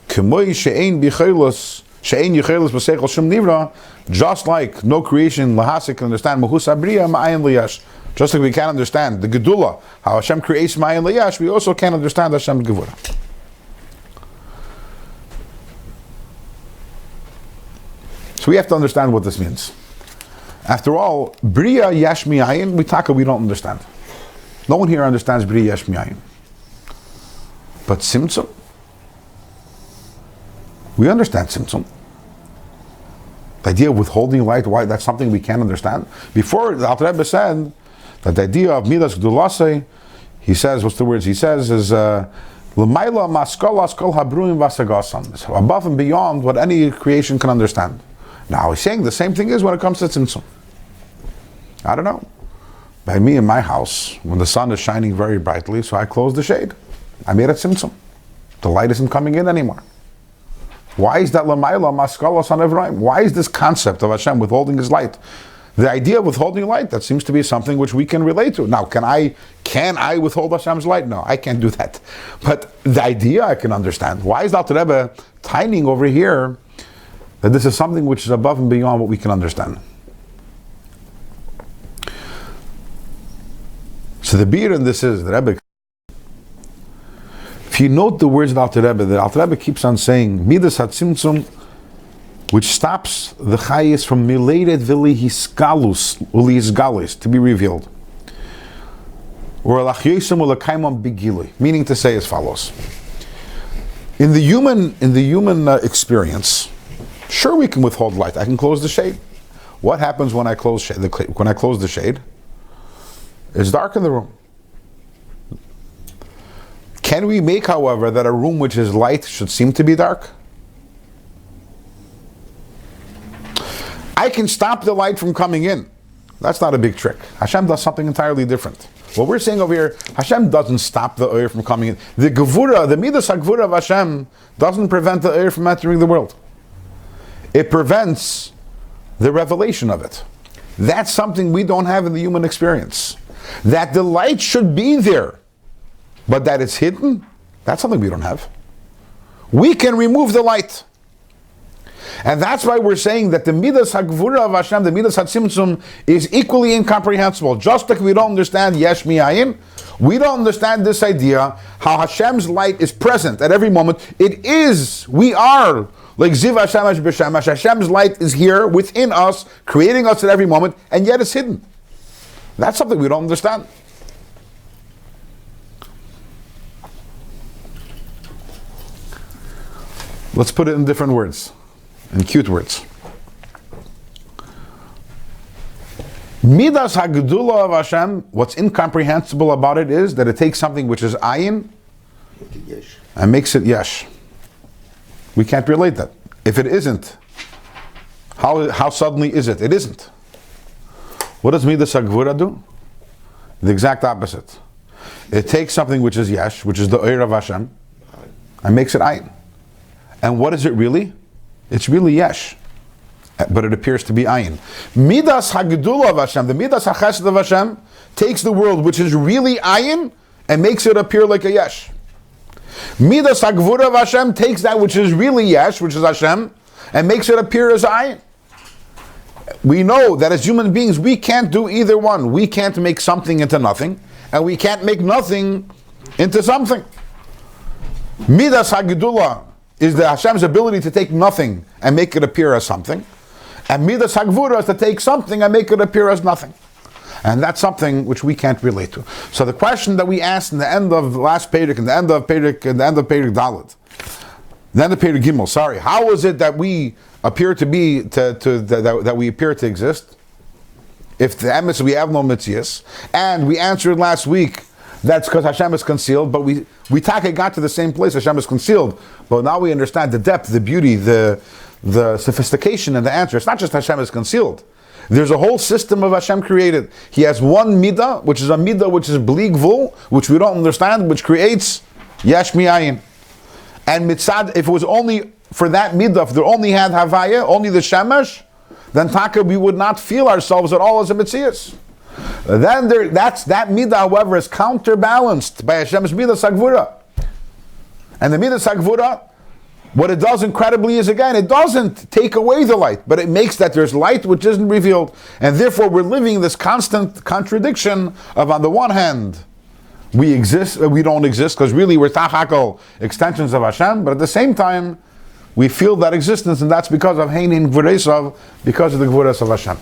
K'moi she'ein b'cheilus b'seichel shum nivra, just like no creation lahasik can understand mahus abriya ma'ayin liyash. Just like we can't understand the gedula, how Hashem creates ma'ayin liyash, we also can't understand Hashem's gevurah. So we have to understand what this means. After all, Bria Yash Mi'ayin, we don't understand. No one here understands Bria Yash Mi'ayin. But Tzimtzum, we understand Tzimtzum. The idea of withholding light, why that's something we can't understand. Before, the Alter Rebbe said that the idea of Midas Gdulase, he says, what's the words? He says is L'mayla maskolas kol habruim vasagasam. So above and beyond what any creation can understand. Now he's saying the same thing is when it comes to Tzimtzum. I don't know. By me in my house, when the sun is shining very brightly, so I close the shade. I made a Tzimtzum. The light isn't coming in anymore. Why is that L'mayla maskolas on Avraham? Why is this concept of Hashem withholding his light? The idea of withholding light, that seems to be something which we can relate to. Now, can I withhold Hashem's light? No, I can't do that. But the idea I can understand. Why is the Alter Rebbe tining over here that this is something which is above and beyond what we can understand? So the beer in this is, the Rebbe, if you note the words of the Alter Rebbe keeps on saying, Midas HaTzimtzum, which stops the chayis from milated vili hisgalus, to be revealed. Meaning to say as follows. In the human experience, sure we can withhold light. I can close the shade. What happens when I close the shade? It's dark in the room. Can we make, however, that a room which is light should seem to be dark? I can stop the light from coming in. That's not a big trick. Hashem does something entirely different. What we're saying over here, Hashem doesn't stop the air from coming in. The Gevurah, the Midas HaGevurah of Hashem doesn't prevent the air from entering the world. It prevents the revelation of it. That's something we don't have in the human experience. That the light should be there, but that it's hidden, that's something we don't have. We can remove the light. And that's why we're saying that the Midas HaGevurah of Hashem, the Midas HaTzimtzum, is equally incomprehensible. Just like we don't understand Yesh Mi'ayin, we don't understand this idea, how Hashem's light is present at every moment. It is, we are, like Ziv Hashemesh B'Shemesh, Hashem's light is here within us, creating us at every moment, and yet it's hidden. That's something we don't understand. Let's put it in different words, in cute words. Midas HaGedula of Hashem, what's incomprehensible about it is that it takes something which is ayin and makes it yesh. We can't relate that. If it isn't, how suddenly is it? It isn't. What does Midas HaGevurah do? The exact opposite. It takes something which is yesh, which is the oir of Hashem, and makes it ayin. And what is it really? It's really yesh, but it appears to be ayin. Midas HaGedula of Hashem, the Midas HaChesed of Hashem, takes the world which is really ayin and makes it appear like a yesh. Midas HaGevurah of Hashem takes that which is really yesh, which is Hashem, and makes it appear as ayin. We know that as human beings, we can't do either one. We can't make something into nothing, and we can't make nothing into something. Midas HaGedula is the Hashem's ability to take nothing and make it appear as something. And Midas HaGevurah is to take something and make it appear as nothing. And that's something which we can't relate to. So the question that we asked in the end of the last Perek, in the end of Perek Dalet, the end of Perek Gimel, sorry, how is it that we appear to be, that we appear to exist? If the emes we have no mitzias, and we answered last week, that's because Hashem is concealed, but we got to the same place, Hashem is concealed. But now we understand the depth, the beauty, the sophistication in the answer. It's not just Hashem is concealed. There's a whole system of Hashem created. He has one midah, which is a midah which is bli gvul, which we don't understand, which creates yesh mi'ayin. And mitzad, if it was only for that midah, if there only had havaya, only the shemesh, then taka we would not feel ourselves at all as a mitzias. Then that midah, however, is counterbalanced by Hashem's Midas HaGevurah. And the Midas HaGevurah, what it does incredibly is, again, it doesn't take away the light, but it makes that there's light which isn't revealed. And therefore we're living this constant contradiction of, on the one hand, we exist, we don't exist, because really we're tachakol, extensions of Hashem, but at the same time, we feel that existence, and that's because of Heinin Gvuresav, because of the Gvuras of Hashem.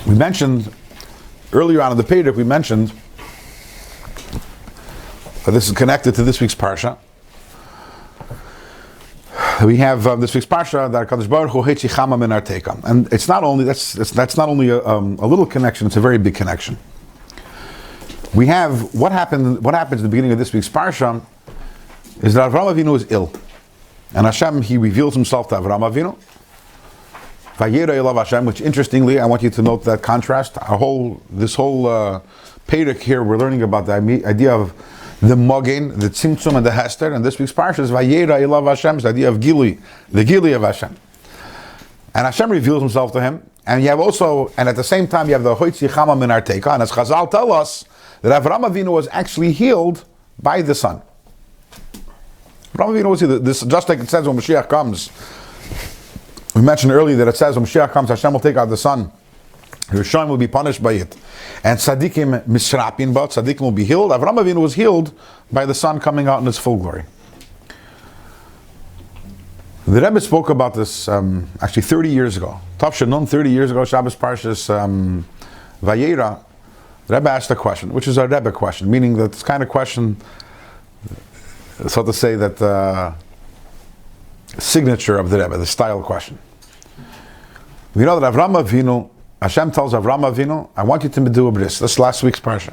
We mentioned, earlier on in the Perek, we mentioned, this is connected to this week's Parsha. We have this week's Parsha, that HaKadosh Baruch Hu Hetzi Chama Min Arteikam. And it's not only, that's not only a little connection, it's a very big connection. We have, what happens at the beginning of this week's Parsha, is that Avraham Avinu is ill. And Hashem, he reveals himself to Avraham Avinu. Vayera Elav Hashem, which interestingly, I want you to note that contrast. This whole Perek here, we're learning about the idea of the Magen, the Tzimtzum, and the Hester. And this week's Parsha is Vayera Elav Hashem, the idea of Gili, the Gili of Hashem. And Hashem reveals himself to him. And you have also, and at the same time, you have the Hoitzi Chama Min Arteika. And as Chazal tell us, that Avraham Avinu was actually healed by the sun. Avraham Avinu was healed. This, just like it says when Mashiach comes. We mentioned earlier that it says when Mashiach comes, Hashem will take out the sun. Rishon will be punished by it. And tzaddikim misrapin, but tzaddikim will be healed. Avraham Avinu was healed by the sun coming out in its full glory. The Rebbe spoke about this actually 30 years ago. Tafshin Nun, 30 years ago, Shabbos Parshas Vayera. The Rebbe asked a question, which is a Rebbe question, meaning that this kind of question, so to say, that signature of the Rebbe, the style question. We know that Avraham Avinu, Hashem tells Avraham Avinu, I want you to do a bris. This is last week's parsha.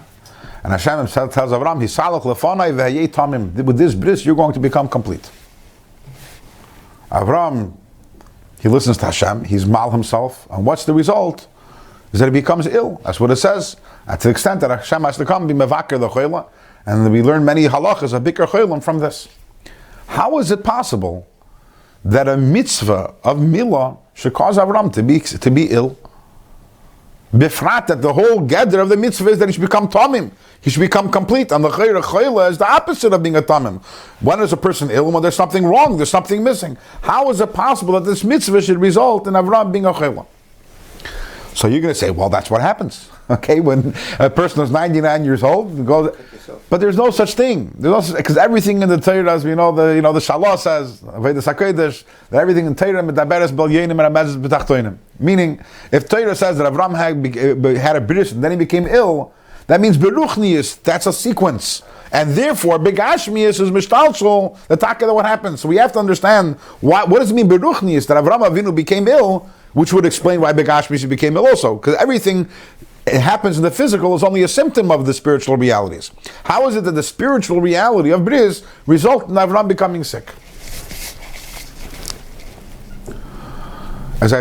And Hashem himself tells Avraham, Hisalach lefanai v'hayei tamim. With this bris, you're going to become complete. Avraham, he listens to Hashem, he's mal himself, and what's the result? Is that he becomes ill. That's what it says. And to the extent that Hashem has to come, be mevaker the choila, and we learn many halachas of bikar choilim from this. How is it possible that a mitzvah of milah should cause Avraham to be ill? Bifrat, that the whole gather of the mitzvah is that he should become tamim. He should become complete. And the chayla is the opposite of being a tamim. When is a person ill? When there's something wrong, there's something missing. How is it possible that this mitzvah should result in Avraham being a chayla? So you're going to say, well, that's what happens. Okay, when a person is 99 years old, goes, but there's no such thing. Because everything in the Torah, as we know, the Shalah says, that everything in Torah medaberes bel yenim and amezes b'tachtoinim. Meaning, if Torah says that Avraham had a bris and then he became ill, that means beruchnius. That's a sequence, and therefore begashmius is mishtalshul. The taka that what happens. So we have to understand what does it mean beruchnius that Avraham Avinu became ill, which would explain why begashmius became ill also, because everything. It happens in the physical is only a symptom of the spiritual realities. How is it that the spiritual reality of bris result in Avraham becoming sick? As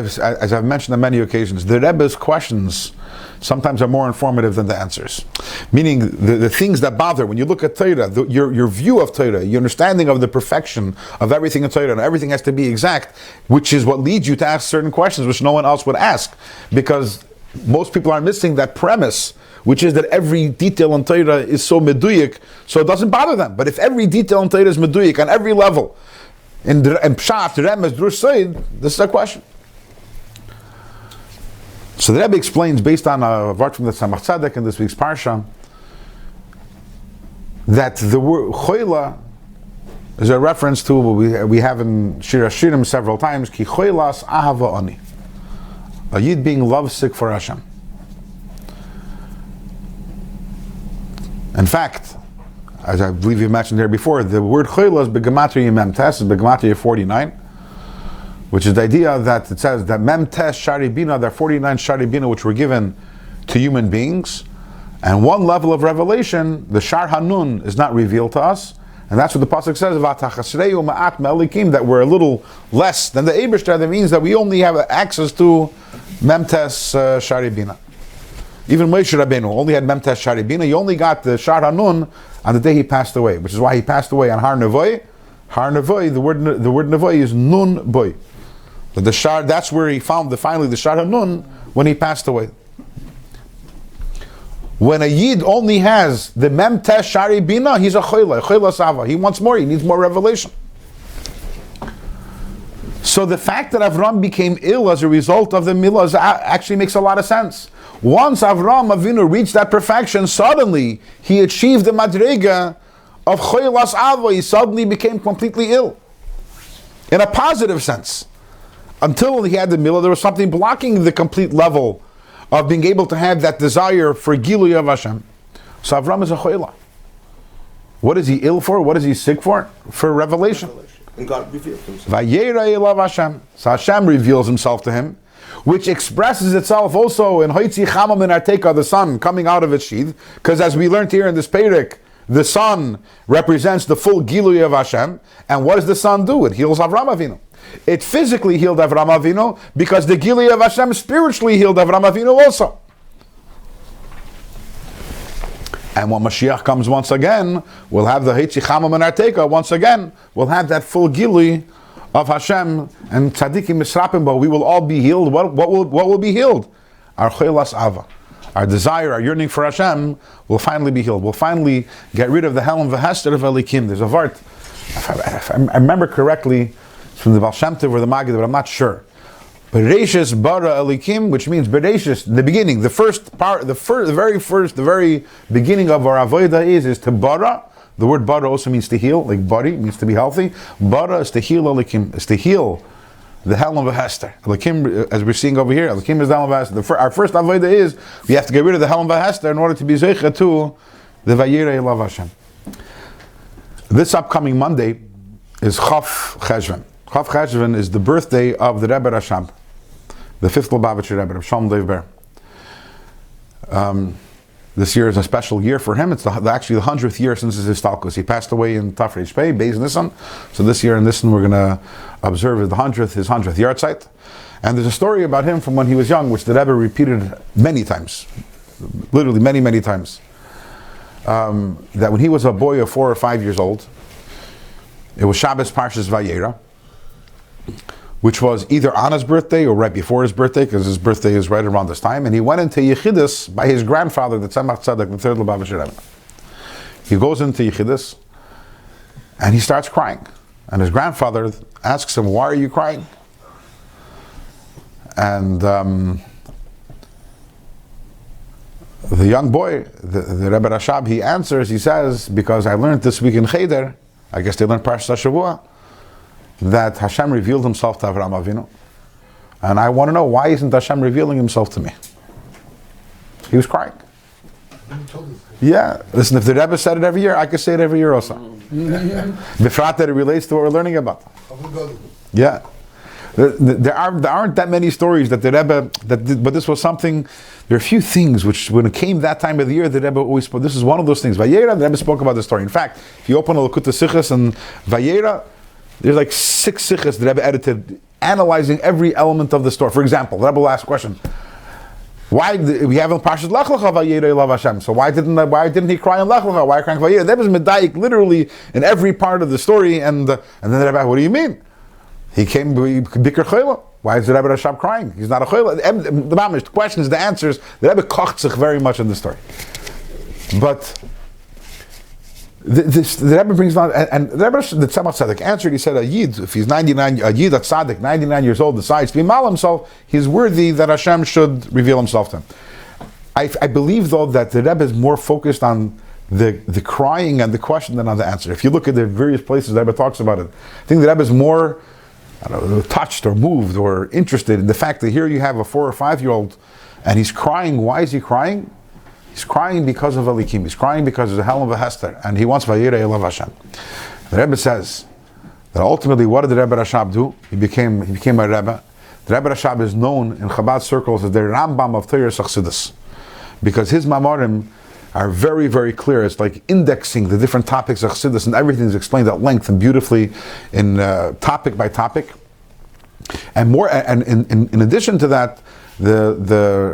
I've mentioned on many occasions, the Rebbe's questions sometimes are more informative than the answers. Meaning the things that bother, when you look at Torah, your view of Torah, your understanding of the perfection of everything in Torah, and everything has to be exact, which is what leads you to ask certain questions which no one else would ask. Because most people are missing that premise, which is that every detail in Torah is so meduyik, so it doesn't bother them. But if every detail in Torah is meduyik on every level, in Pshat, Remez, Drush Seid, this is a question. So the Rebbe explains, based on a word from the Tzemach Tzedek in this week's Parsha, that the word choila is a reference to what we have in Shir HaShirim several times, ki choilas ahava ani. A yid being lovesick for Hashem. In fact, as I believe you mentioned there before, the word choila is begematria mem tes, is begematria 49, which is the idea that it says that mem tes shari bina, there are 49 shari bina which were given to human beings, and one level of revelation, the Shaar Hanun, is not revealed to us. And that's what the pasuk says, "V'atachasreu ma'at me'elikim," that we're a little less than the Eibishter. That means that we only have access to Memtes Shari Bina. Even Moshe Rabbeinu only had Memtes Shari Bina. He only got the Shaar Hanun on the day he passed away, which is why he passed away on Har Nevoy. Har Nevoy, the word Nevoy is Nun Boy. But the Shaar, that's where he found finally the Shaar Hanun when he passed away. When a Yid only has the Mem Tesh Shari Bina, he's a Choyla Sava. He wants more, he needs more revelation. So the fact that Avraham became ill as a result of the milah actually makes a lot of sense. Once Avraham Avinu reached that perfection, suddenly he achieved the Madrega of Choylas Ava. He suddenly became completely ill. In a positive sense. Until he had the milah, there was something blocking the complete level of being able to have that desire for Gilui of Hashem. So Avraham is a choila. What is he ill for? What is he sick for? For revelation. And God revealed himself. Vayera elav Hashem. So Hashem reveals himself to him, which expresses itself also in Hoitzi Chama min Arteka, the sun coming out of its sheath. Because as we learned here in this Perek, the sun represents the full Gilui of Hashem. And what does the sun do? It heals Avraham Avinu. It physically healed Avraham Avinu because the Gilui of Hashem spiritually healed Avraham Avinu also. And when Mashiach comes once again, we'll have the Heitzi Chama min Arteka once again. We'll have that full Gilui of Hashem and Tzadikim Misrapim, but we will all be healed. What will be healed? Our Choylas Ava. Our desire, our yearning for Hashem will finally be healed. We'll finally get rid of the Helen V'Hester of Elikim. There's a vart, if I remember correctly, from the Baal Shem Tov or the Magen, but I'm not sure. Bereshis bara elikim, which means Bereshis, the beginning, the very beginning of our avodah is to bara The word bara also means to heal, like body means to be healthy. Bara is to heal Elikim, is to heal the Helam V'Hester. Elikim, as we're seeing over here, Elikim is the Helam V'Hester. Our first avodah is we have to get rid of the Helam V'Hester in order to be zeicha to the Vayirei Elav Hashem. This upcoming Monday is Chaf Cheshvan. Chaf Cheshvan is the birthday of the Rebbe Rashab, the fifth Lubavitcher Rebbe, Rabbi Shalom Lev Ber. This year is a special year for him. It's actually the 100th year since his Talkus. He passed away in Tafresh Pei, Beis Nisan. So this year in Nisan we're going to observe his 100th yahrzeit. And there's a story about him from when he was young, which the Rebbe repeated many times, literally many, many times. That when he was a boy of 4 or 5 years old, it was Shabbos Parshas Vayera, which was either on his birthday or right before his birthday, because his birthday is right around this time, and he went into Yechidus by his grandfather, the Tzemach Tzedek, the third Lubavitcher Rebbe. He goes into Yechidus, and he starts crying. And his grandfather asks him, "Why are you crying?" And the young boy, the Rebbe Rashab, he answers, he says, "Because I learned this week in Cheder," I guess they learned Parashat Shavua, that Hashem revealed himself to Avraham Avinu. And I want to know, why isn't Hashem revealing himself to me? He was crying. Yeah, listen, if the Rebbe said it every year, I could say it every year also. Befrat that it relates to what we're learning about. Yeah. There aren't that many stories that the Rebbe, but this was something, there are a few things which, when it came that time of the year, the Rebbe always spoke. This is one of those things. Vayera, the Rebbe spoke about the story. In fact, if you open a Lekutei Sichos and Vayera, there's like 6 sichos the Rebbe edited, analyzing every element of the story. For example, the Rebbe will ask a question: why we have in Parshas Lech Lecha Vayera Elav Hashem? So why didn't he cry in Lech Lecha? Why crying Vayera? That was medayik literally in every part of the story. And then the Rebbe, what do you mean? He came Biker Chayla. Why is the Rebbe Rashab crying? He's not a Chayla. The mamish, the questions, the answers. The Rebbe kocht sich very much in the story, but. The Rebbe brings down, and the Rebbe, the Tzemach Tzedek answered. He said, "A Yid, if he's 99, a Yid, a Tzaddik, 99 years old, decides to be mal himself, he's worthy that Hashem should reveal Himself to him." I believe, though, that the Rebbe is more focused on the crying and the question than on the answer. If you look at the various places the Rebbe talks about it, I think the Rebbe is more, I don't know, touched or moved or interested in the fact that here you have a 4 or 5 year old, and he's crying. Why is he crying? He's crying because of Elikim. He's crying because of the Helam V'Hester, and he wants Vayirei Elav Hashem. The Rebbe says that ultimately, what did the Rebbe Rashab do? He became a Rebbe. The Rebbe Rashab is known in Chabad circles as the Rambam of Torah Chassidus, because his Mamorim are very, very clear. It's like indexing the different topics of Chassidus, and everything is explained at length and beautifully in topic by topic. And more, and in addition to that, the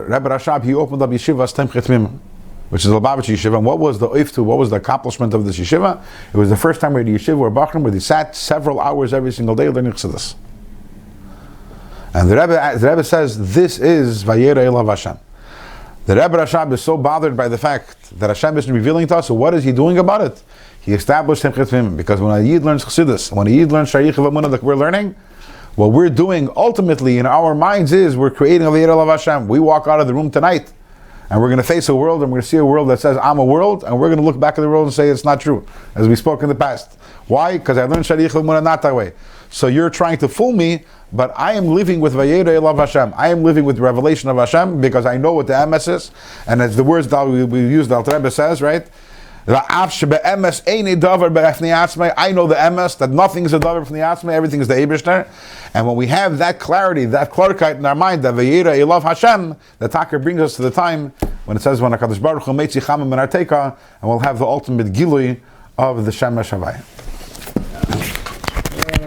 Rebbe Rashab, he opened up Yeshivas Temchet Mim, which is the Lubavitcher Yeshiva. And what was the oiftu? What was the accomplishment of this yeshiva? It was the first time where the yeshiva or Bachrim, where they sat several hours every single day learning Chassidus. And the Rebbe says, this is Vayera Elav Hashem. The Rebbe Rashab is so bothered by the fact that Hashem isn't revealing to us, so what is he doing about it? He established Temchet Mim, because when a Yid learns Chassidus, when a Yid learns Shaar Hayichud Vehaemunah that we're learning, what we're doing ultimately in our minds is we're creating a Vayera Elav Hashem. We walk out of the room tonight, and we're going to face a world, and we're going to see a world that says, I'm a world, and we're going to look back at the world and say it's not true, as we spoke in the past. Why? Because I learned Shaar Hayichud Vehaemunah not that way. So you're trying to fool me, but I am living with Vayera Elav Hashem. I am living with the revelation of Hashem, because I know what the emes is, and as the words that we use, the Alter Rebbe says, right? I know the emes, that nothing is a davar from the atzmai, everything is the Eibishter. And when we have that clarity, that klarkeit in our mind, that Vayera Elav Hashem, the Taka brings us to the time when it says, when HaKadosh Baruch Hu meitzi chamim min arteika, and we'll have the ultimate gilui of the Shemesh and Magen.